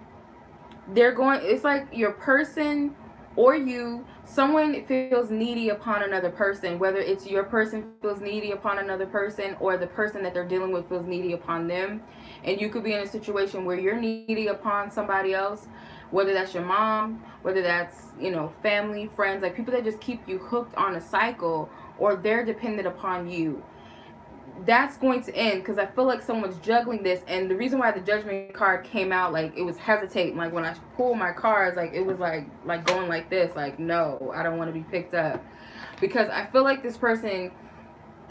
they're going, it's like your person or you, someone feels needy upon another person, whether it's your person feels needy upon another person or the person that they're dealing with feels needy upon them. And you could be in a situation where you're needy upon somebody else, whether that's your mom, whether that's, you know, family, friends, like people that just keep you hooked on a cycle, or they're dependent upon you. That's going to end, because I feel like someone's juggling this. And the reason why the Judgment card came out, like, it was hesitating. Like, when I pull my cards, like, it was like going like this, like, no, I don't want to be picked up. Because I feel like this person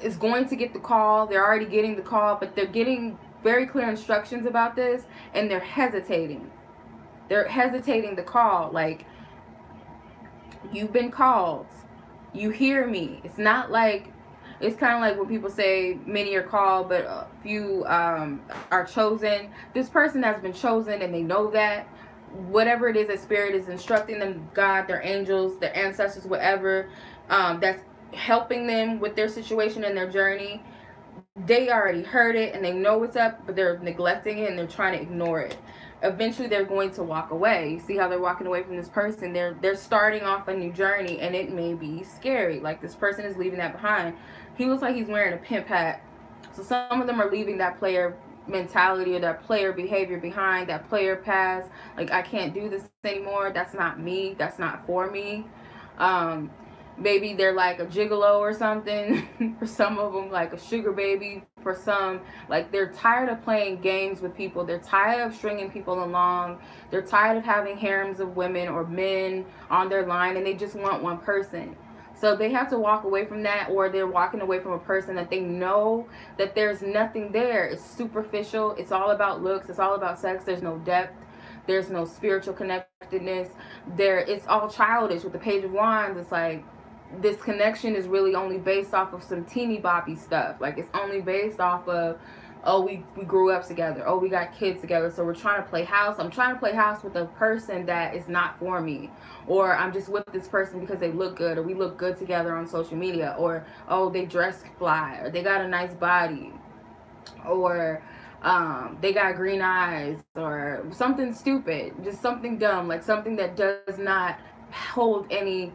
is going to get the call. They're already getting the call, but they're getting very clear instructions about this, and they're hesitating. They're hesitating to call. Like, you've been called. You hear me. It's not like, it's kind of like when people say many are called, but few are chosen. This person has been chosen, and they know that. Whatever it is that Spirit is instructing them, God, their angels, their ancestors, whatever, that's helping them with their situation and their journey, they already heard it and they know what's up, but they're neglecting it and they're trying to ignore it. Eventually they're going to walk away. You see how they're walking away from this person? They're starting off a new journey, and it may be scary. Like, this person is leaving that behind. He looks like he's wearing a pimp hat. So some of them are leaving that player mentality or that player behavior behind, that player past. Like, I can't do this anymore. That's not me. That's not for me. Maybe they're like a gigolo or something. For some of them, like a sugar baby. For some, like, they're tired of playing games with people. They're tired of stringing people along. They're tired of having harems of women or men on their line, and they just want one person. So they have to walk away from that, or they're walking away from a person that they know that there's nothing there. It's superficial. It's all about looks. It's all about sex. There's no depth. There's no spiritual connectedness. It's all childish. With the Page of Wands, it's like, this connection is really only based off of some teeny boppy stuff. Like, it's only based off of, oh, we grew up together. Oh, we got kids together. So we're trying to play house. I'm trying to play house with a person that is not for me. Or I'm just with this person because they look good, or we look good together on social media. Or, oh, they dress fly, or they got a nice body, or they got green eyes, or something stupid. Just something dumb. Like something that does not hold any,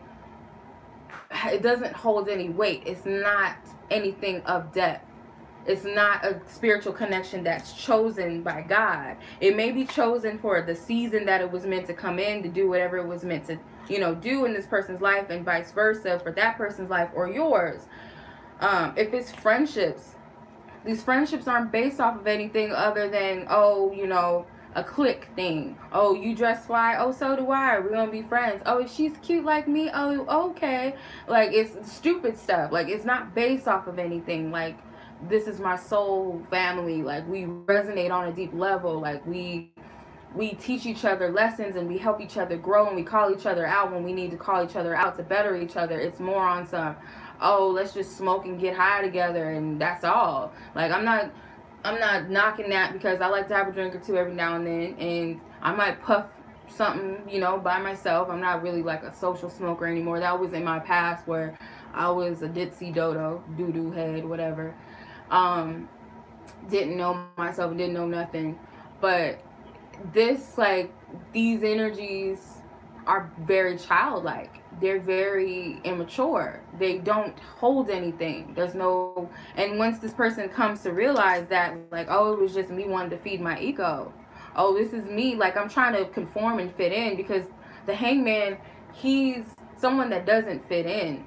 it doesn't hold any weight. It's not anything of depth. It's not a spiritual connection that's chosen by God. It may be chosen for the season that it was meant to come in, to do whatever it was meant to, you know, do in this person's life, and vice versa for that person's life or yours. If it's friendships, these friendships aren't based off of anything other than, oh, you know, a clique thing. Oh, you dress fly. Oh, so do I. We're gonna be friends. Oh, if she's cute like me. Oh, okay. Like, it's stupid stuff. Like, it's not based off of anything. Like, this is my soul family. Like, we resonate on a deep level. Like, we teach each other lessons, and we help each other grow, and we call each other out when we need to call each other out to better each other. It's more on some, oh, let's just smoke and get high together, and that's all. Like, I'm not knocking that, because I like to have a drink or two every now and then, and I might puff something, you know, by myself. I'm not really like a social smoker anymore. That was in my past, where I was a ditzy dodo, doo-doo head, whatever. Didn't know myself, didn't know nothing. But this, like, these energies are very childlike. They're very immature. They don't hold anything. There's no, and once this person comes to realize that, like, oh, it was just me wanting to feed my ego. Oh, this is me, like, I'm trying to conform and fit in, because the hangman, he's someone that doesn't fit in.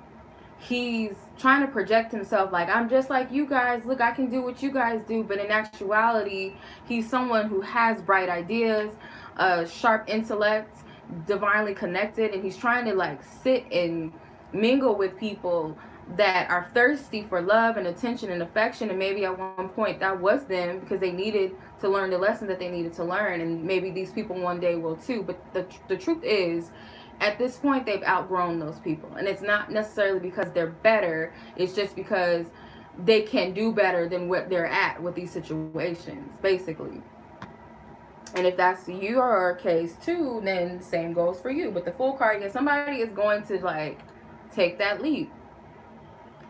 He's trying to project himself like, I'm just like you guys. Look, I can do what you guys do. But in actuality, he's someone who has bright ideas, sharp intellect, divinely connected, and he's trying to, like, sit and mingle with people that are thirsty for love and attention and affection. And maybe at one point that was them, because they needed to learn the lesson that they needed to learn, and maybe these people one day will too. But the truth is, at this point, they've outgrown those people, and it's not necessarily because they're better. It's just because they can do better than what they're at with these situations, basically. And if that's your case too, then same goes for you. But the Fool card, again, somebody is going to, like, take that leap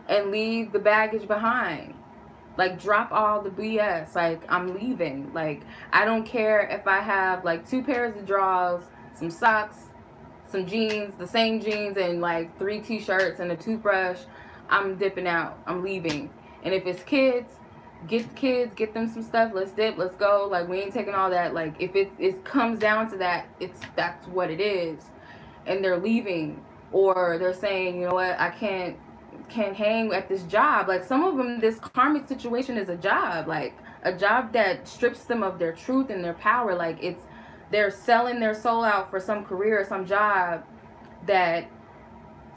and leave the baggage behind. Like, drop all the BS. Like, I'm leaving. Like, I don't care if I have, like, 2 pairs of drawers, some socks, some jeans, the same jeans, and like 3 t-shirts and a toothbrush. I'm dipping out. I'm leaving. And if it's kids, get the kids, get them some stuff. Let's dip, let's go. Like, we ain't taking all that. Like, if it comes down to that, that's what it is. And they're leaving, or they're saying, you know what, I can't hang at this job. Like, some of them, this karmic situation is a job, like a job that strips them of their truth and their power. Like, they're selling their soul out for some career or some job that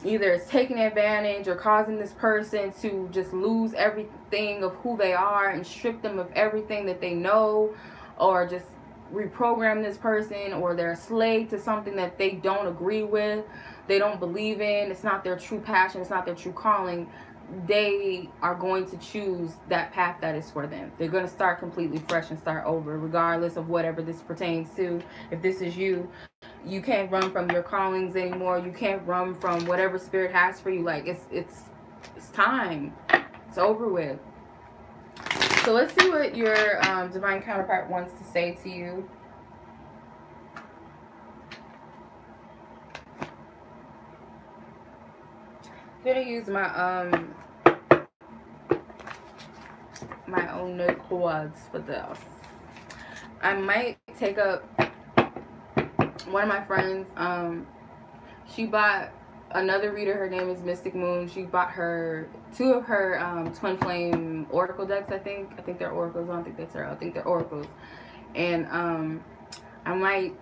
either is taking advantage or causing this person to just lose everything of who they are and strip them of everything that they know, or just reprogram this person, or they're a slave to something that they don't agree with, they don't believe in. It's not their true passion. It's not their true calling. They are going to choose that path that is for them. They're going to start completely fresh and start over, regardless of whatever this pertains to. If this is you, you can't run from your callings anymore. You can't run from whatever spirit has for you. Like, it's time. It's over with. So let's see what your divine counterpart wants to say to you. I'm gonna use my my own note cards for this. I might take up one of my friends. She bought another reader. Her name is Mystic Moon. She bought her 2 of her twin flame oracle decks. I think they're oracles. I don't think that's her. I think they're oracles. And I might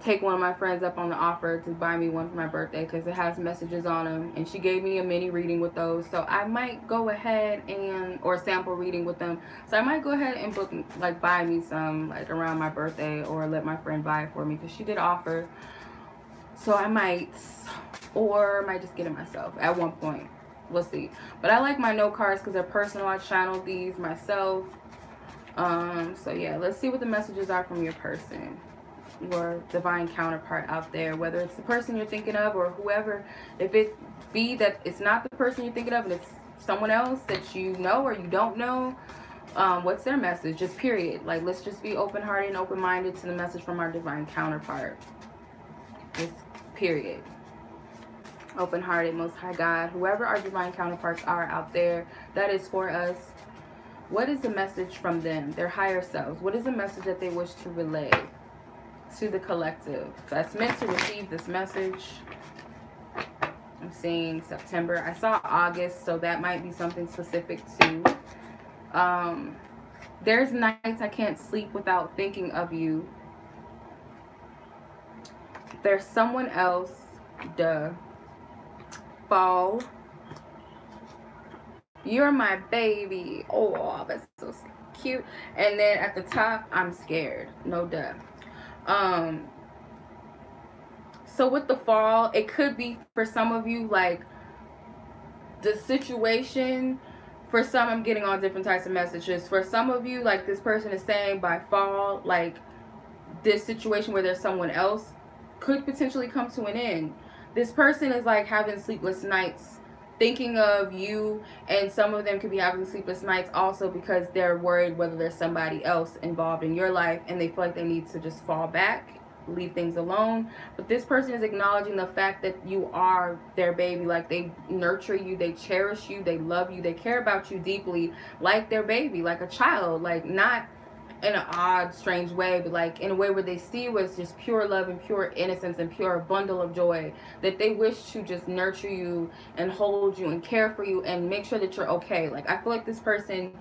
take one of my friends up on the offer to buy me one for my birthday, because it has messages on them, and she gave me a mini reading with those. So I might go ahead and, or sample reading with them. So I might go ahead and book, like, buy me some, like, around my birthday, or let my friend buy it for me, because she did offer. So I might, or might just get it myself at one point. We'll see. But I like my note cards because they're personal. I channeled these myself. So yeah, let's see what the messages are from your person, your divine counterpart out there, whether it's the person you're thinking of or whoever. If it be that it's not the person you're thinking of and it's someone else that you know or you don't know, what's their message? Just period. Like, let's just be open-hearted and open-minded to the message from our divine counterpart. Just period. Open-hearted, Most High God, whoever our divine counterparts are out there, that is for us. What is the message from them, their higher selves? What is the message that they wish to relay to the collective that's meant to receive this message? I'm seeing September. I saw August, so that might be something specific too. There's nights I can't sleep without thinking of you. There's someone else. Duh. Fall. You're my baby. Oh, that's so cute. And then at the top, I'm scared. No duh. So with the fall, it could be for some of you like the situation. For some, I'm getting all different types of messages. For some of you, like this person is saying by fall, like this situation where there's someone else could potentially come to an end. This person is like having sleepless nights thinking of you, and some of them could be having sleepless nights also because they're worried whether there's somebody else involved in your life and they feel like they need to just fall back, leave things alone. But this person is acknowledging the fact that you are their baby. Like they nurture you, they cherish you, they love you, they care about you deeply like their baby, like a child. Like not in an odd, strange way, but like in a way where they see you as just pure love and pure innocence and pure bundle of joy, that they wish to just nurture you and hold you and care for you and make sure that you're okay. Like I feel like this person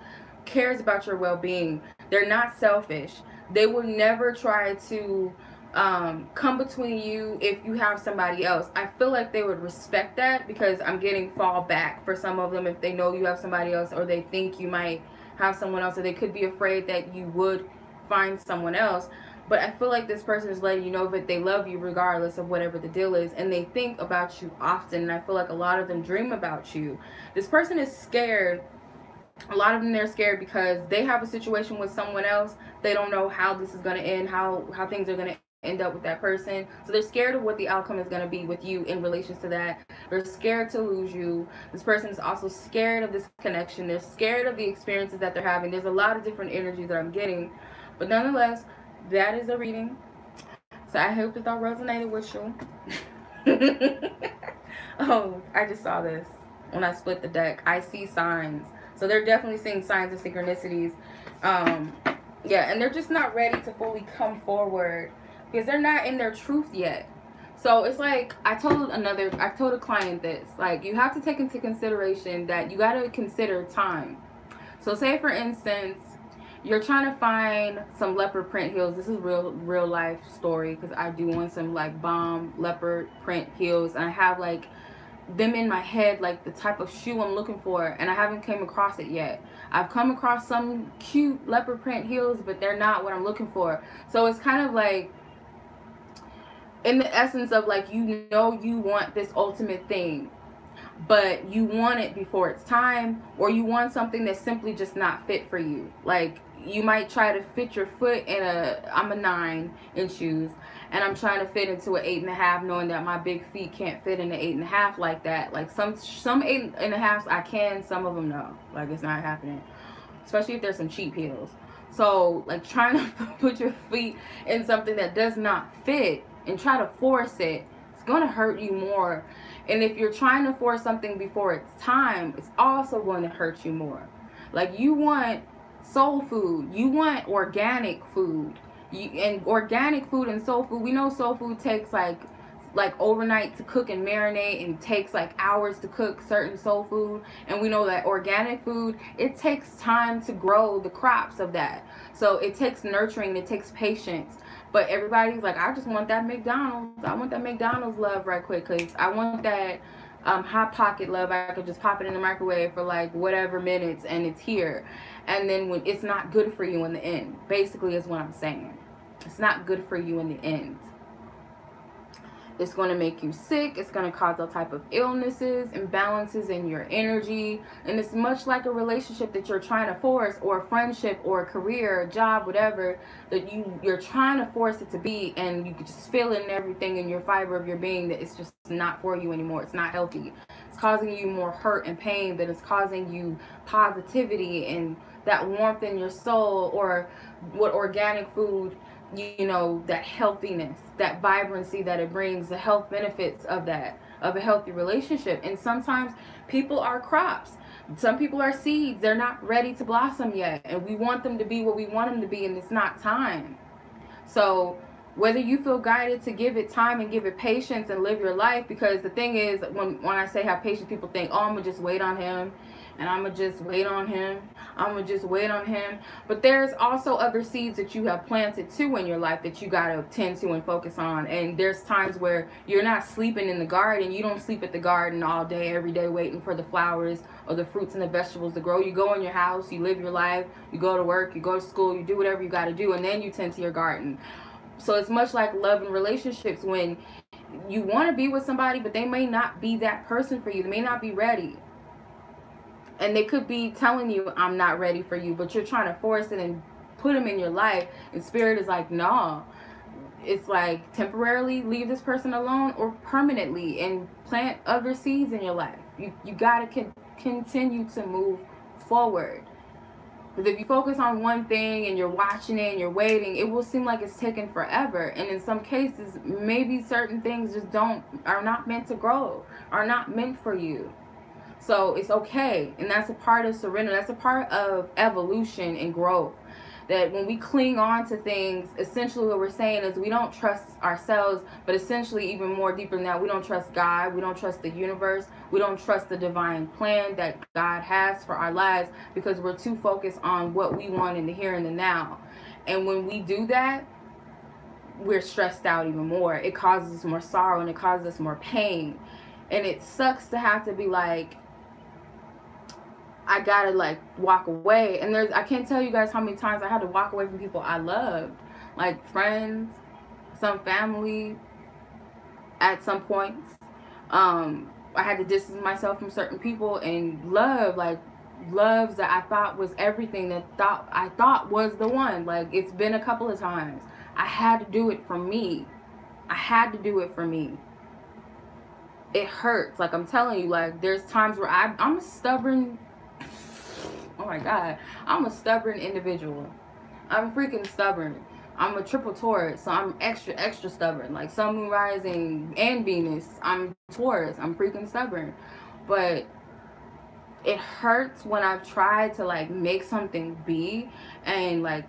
cares about your well-being. They're not selfish. They will never try to come between you if you have somebody else. I feel like they would respect that, because I'm getting fall back for some of them if they know you have somebody else, or they think you might have someone else, or they could be afraid that you would find someone else. But I feel like this person is letting you know that they love you regardless of whatever the deal is, and they think about you often, and I feel like a lot of them dream about you. This person is scared. A lot of them, they're scared because they have a situation with someone else. They don't know how this is going to end, how things are going to end up with that person. So they're scared of what the outcome is going to be with you in relation to that. They're scared to lose you. This person is also scared of this connection. They're scared of the experiences that they're having. There's a lot of different energies that I'm getting, but nonetheless, that is a reading. So I hope that resonated with you. Oh, I just saw this when I split the deck. I see signs. So they're definitely seeing signs of synchronicities. Yeah, and they're just not ready to fully come forward because they're not in their truth yet. So it's like I told a client this, like you have to take into consideration that you got to consider time. So say for instance, you're trying to find some leopard print heels. This is real life story, because I do want some like bomb leopard print heels, and I have like them in my head, like the type of shoe I'm looking for, and I haven't came across it yet. I've come across some cute leopard print heels, but they're not what I'm looking for. So it's kind of like in the essence of like, you know, you want this ultimate thing, but you want it before it's time, or you want something that's simply just not fit for you. Like you might try to fit your foot in I'm a 9 in shoes, and I'm trying to fit into an 8.5, knowing that my big feet can't fit in an 8.5 like that. Like some 8.5s I can, some of them no. Like it's not happening, especially if there's some cheap heels. So like trying to put your feet in something that does not fit and try to force it, it's gonna hurt you more. And if you're trying to force something before it's time, it's also going to hurt you more. Like you want soul food, you want organic food, and organic food and soul food, we know soul food takes like overnight to cook and marinate, and takes like hours to cook certain soul food. And we know that organic food, it takes time to grow the crops of that, so it takes nurturing, it takes patience. But everybody's like, I just want that McDonald's, I want that McDonald's love right quick, because I want that hot pocket love. I could just pop it in the microwave for like whatever minutes and it's here. And then when it's not good for you in the end, basically is what I'm saying. It's not good for you in the end. It's going to make you sick. It's going to cause all type of illnesses, imbalances in your energy. And it's much like a relationship that you're trying to force, or a friendship, or a career, a job, whatever, that you're trying to force it to be, and you can just feel it in everything in your fiber of your being that it's just not for you anymore. It's not healthy. It's causing you more hurt and pain than it's causing you positivity and that warmth in your soul, or what organic food, you know, that healthiness, that vibrancy that it brings, the health benefits of that, of a healthy relationship. And sometimes people are crops. Some people are seeds. They're not ready to blossom yet, and we want them to be what we want them to be, and it's not time. So whether you feel guided to give it time and give it patience and live your life, because the thing is, when I say have patience, people think, oh, I'm gonna just wait on him and I'm going to just wait on him. I'm going to just wait on him. But there's also other seeds that you have planted too in your life that you got to tend to and focus on. And there's times where you're not sleeping in the garden. You don't sleep at the garden all day, every day, waiting for the flowers or the fruits and the vegetables to grow. You go in your house, you live your life, you go to work, you go to school, you do whatever you got to do, and then you tend to your garden. So it's much like love and relationships. When you want to be with somebody, but they may not be that person for you. They may not be ready. And they could be telling you, I'm not ready for you, but you're trying to force it and put them in your life. And Spirit is like, no. It's like, temporarily leave this person alone, or permanently, and plant other seeds in your life. You got to continue to move forward. Because if you focus on one thing and you're watching it and you're waiting, it will seem like it's taking forever. And in some cases, maybe certain things just are not meant to grow, are not meant for you. So it's okay. And that's a part of surrender. That's a part of evolution and growth. That when we cling on to things, essentially what we're saying is we don't trust ourselves, but essentially even more deeper than that, we don't trust God, we don't trust the universe, we don't trust the divine plan that God has for our lives, because we're too focused on what we want in the here and the now. And when we do that, we're stressed out even more. It causes us more sorrow and it causes us more pain. And it sucks to have to be like, I gotta like walk away. And I can't tell you guys how many times I had to walk away from people I loved, like friends, some family at some points. I had to distance myself from certain people, and loves that I thought was everything, that I thought was the one. Like, it's been a couple of times. I had to do it for me. I had to do it for me. It hurts. Like, I'm telling you, like, there's times where I'm a stubborn, oh my God, I'm a stubborn individual. I'm freaking stubborn. I'm a triple Taurus, so I'm extra stubborn. Like, Sun, Moon, Rising, and Venus, I'm Taurus. I'm freaking stubborn. But it hurts when I've tried to, like, make something be, and, like,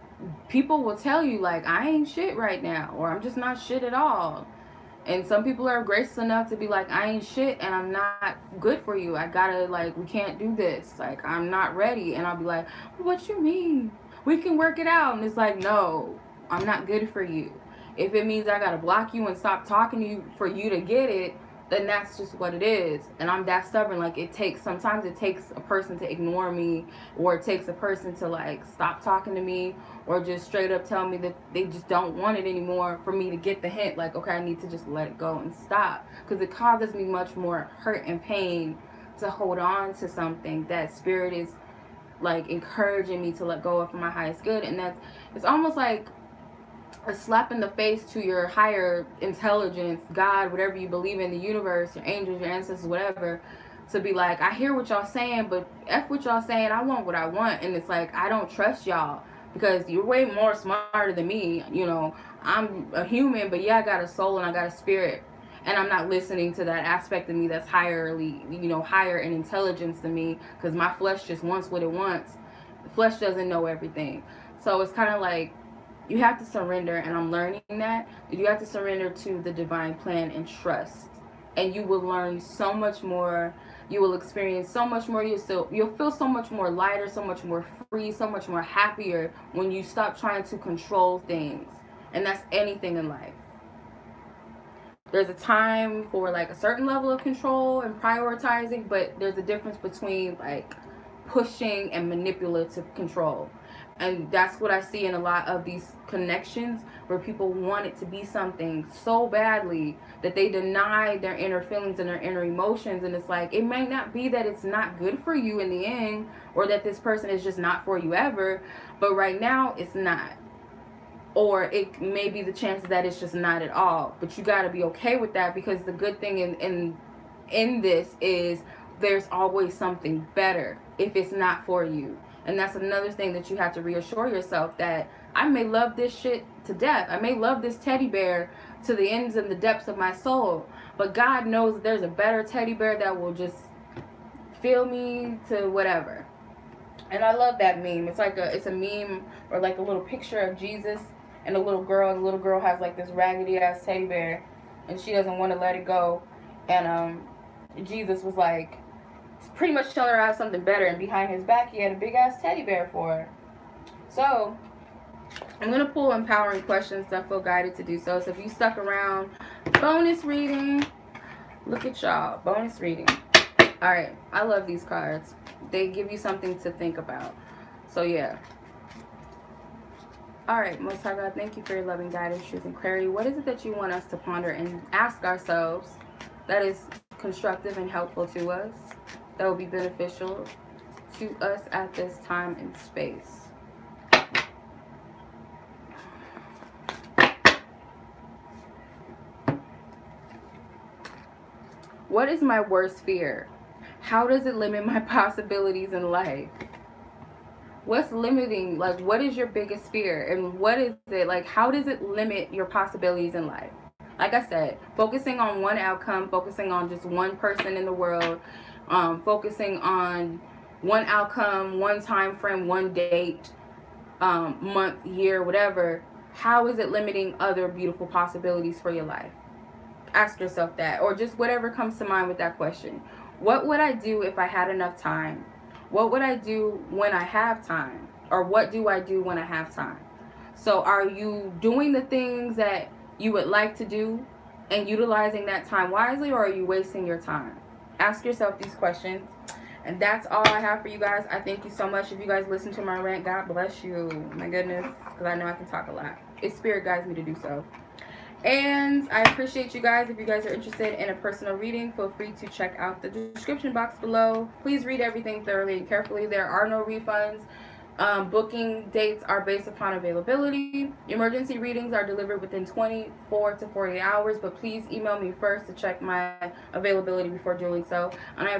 people will tell you, like, I ain't shit right now, or I'm just not shit at all. And some people are gracious enough to be like, I ain't shit and I'm not good for you. I gotta, like, we can't do this. Like, I'm not ready. And I'll be like, what you mean? We can work it out. And it's like, no, I'm not good for you. If it means I gotta block you and stop talking to you for you to get it, then that's just what it is. And I'm that stubborn. Like, sometimes it takes a person to ignore me, or it takes a person to, like, stop talking to me, or just straight up tell me that they just don't want it anymore, for me to get the hint, like, okay, I need to just let it go and stop. Because it causes me much more hurt and pain to hold on to something that Spirit is, like, encouraging me to let go of for my highest good. And it's almost like a slap in the face to your higher intelligence, God, whatever you believe in, the universe, your angels, your ancestors, whatever, to be like, I hear what y'all saying, but F what y'all saying, I want what I want. And it's like, I don't trust y'all, because you're way more smarter than me. You know, I'm a human, but yeah, I got a soul and I got a spirit. And I'm not listening to that aspect of me that's higher in intelligence than me, because my flesh just wants what it wants. The flesh doesn't know everything. So it's kind of like, you have to surrender, and I'm learning that. You have to surrender to the divine plan and trust. And you will learn so much more. You will experience so much more. You'll feel so much more lighter, so much more free, so much more happier when you stop trying to control things. And that's anything in life. There's a time for, like, a certain level of control and prioritizing, but there's a difference between, like, pushing and manipulative control. And that's what I see in a lot of these connections, where people want it to be something so badly that they deny their inner feelings and their inner emotions. And it's like, it may not be that it's not good for you in the end, or that this person is just not for you ever, but right now it's not. Or it may be the chances that it's just not at all. But you got to be okay with that, because the good thing in this is there's always something better if it's not for you. And that's another thing that you have to reassure yourself, that I may love this shit to death. I may love this teddy bear to the ends and the depths of my soul. But God knows that there's a better teddy bear that will just feel me to whatever. And I love that meme. It's like it's a meme, or like a little picture of Jesus and a little girl. And the little girl has like this raggedy ass teddy bear, and she doesn't want to let it go. And Jesus was like pretty much telling her I have something better, and behind his back he had a big ass teddy bear for her. So I'm going to pull empowering questions that feel guided to do so. So if you stuck around, bonus reading. Look at y'all, bonus reading. All right, I love these cards. They give you something to think about. So yeah. All right, Most High God, thank you for your loving guidance, truth, and clarity. What is it that you want us to ponder and ask ourselves that is constructive and helpful to us, that will be beneficial to us at this time and space? What is my worst fear? How does it limit my possibilities in life? What's limiting? Like, what is your biggest fear? And what is it? Like, how does it limit your possibilities in life? Like I said, focusing on one outcome, focusing on just one person in the world, focusing on one outcome, one time frame, one date, month, year, whatever. How is it limiting other beautiful possibilities for your life? Ask yourself that, or just whatever comes to mind with that question. What would I do if I had enough time? What would I do when I have time? Or what do I do when I have time? So are you doing the things that you would like to do and utilizing that time wisely, or are you wasting your time? Ask yourself these questions. And that's all I have for you guys. I thank you so much. If you guys listen to my rant, God bless you. My goodness, because I know I can talk a lot. If Spirit guides me to do so. And I appreciate you guys. If you guys are interested in a personal reading, feel free to check out the description box below. Please read everything thoroughly and carefully. There are no refunds. Booking dates are based upon availability. Emergency readings are delivered within 24 to 48 hours, but please email me first to check my availability before doing so. And I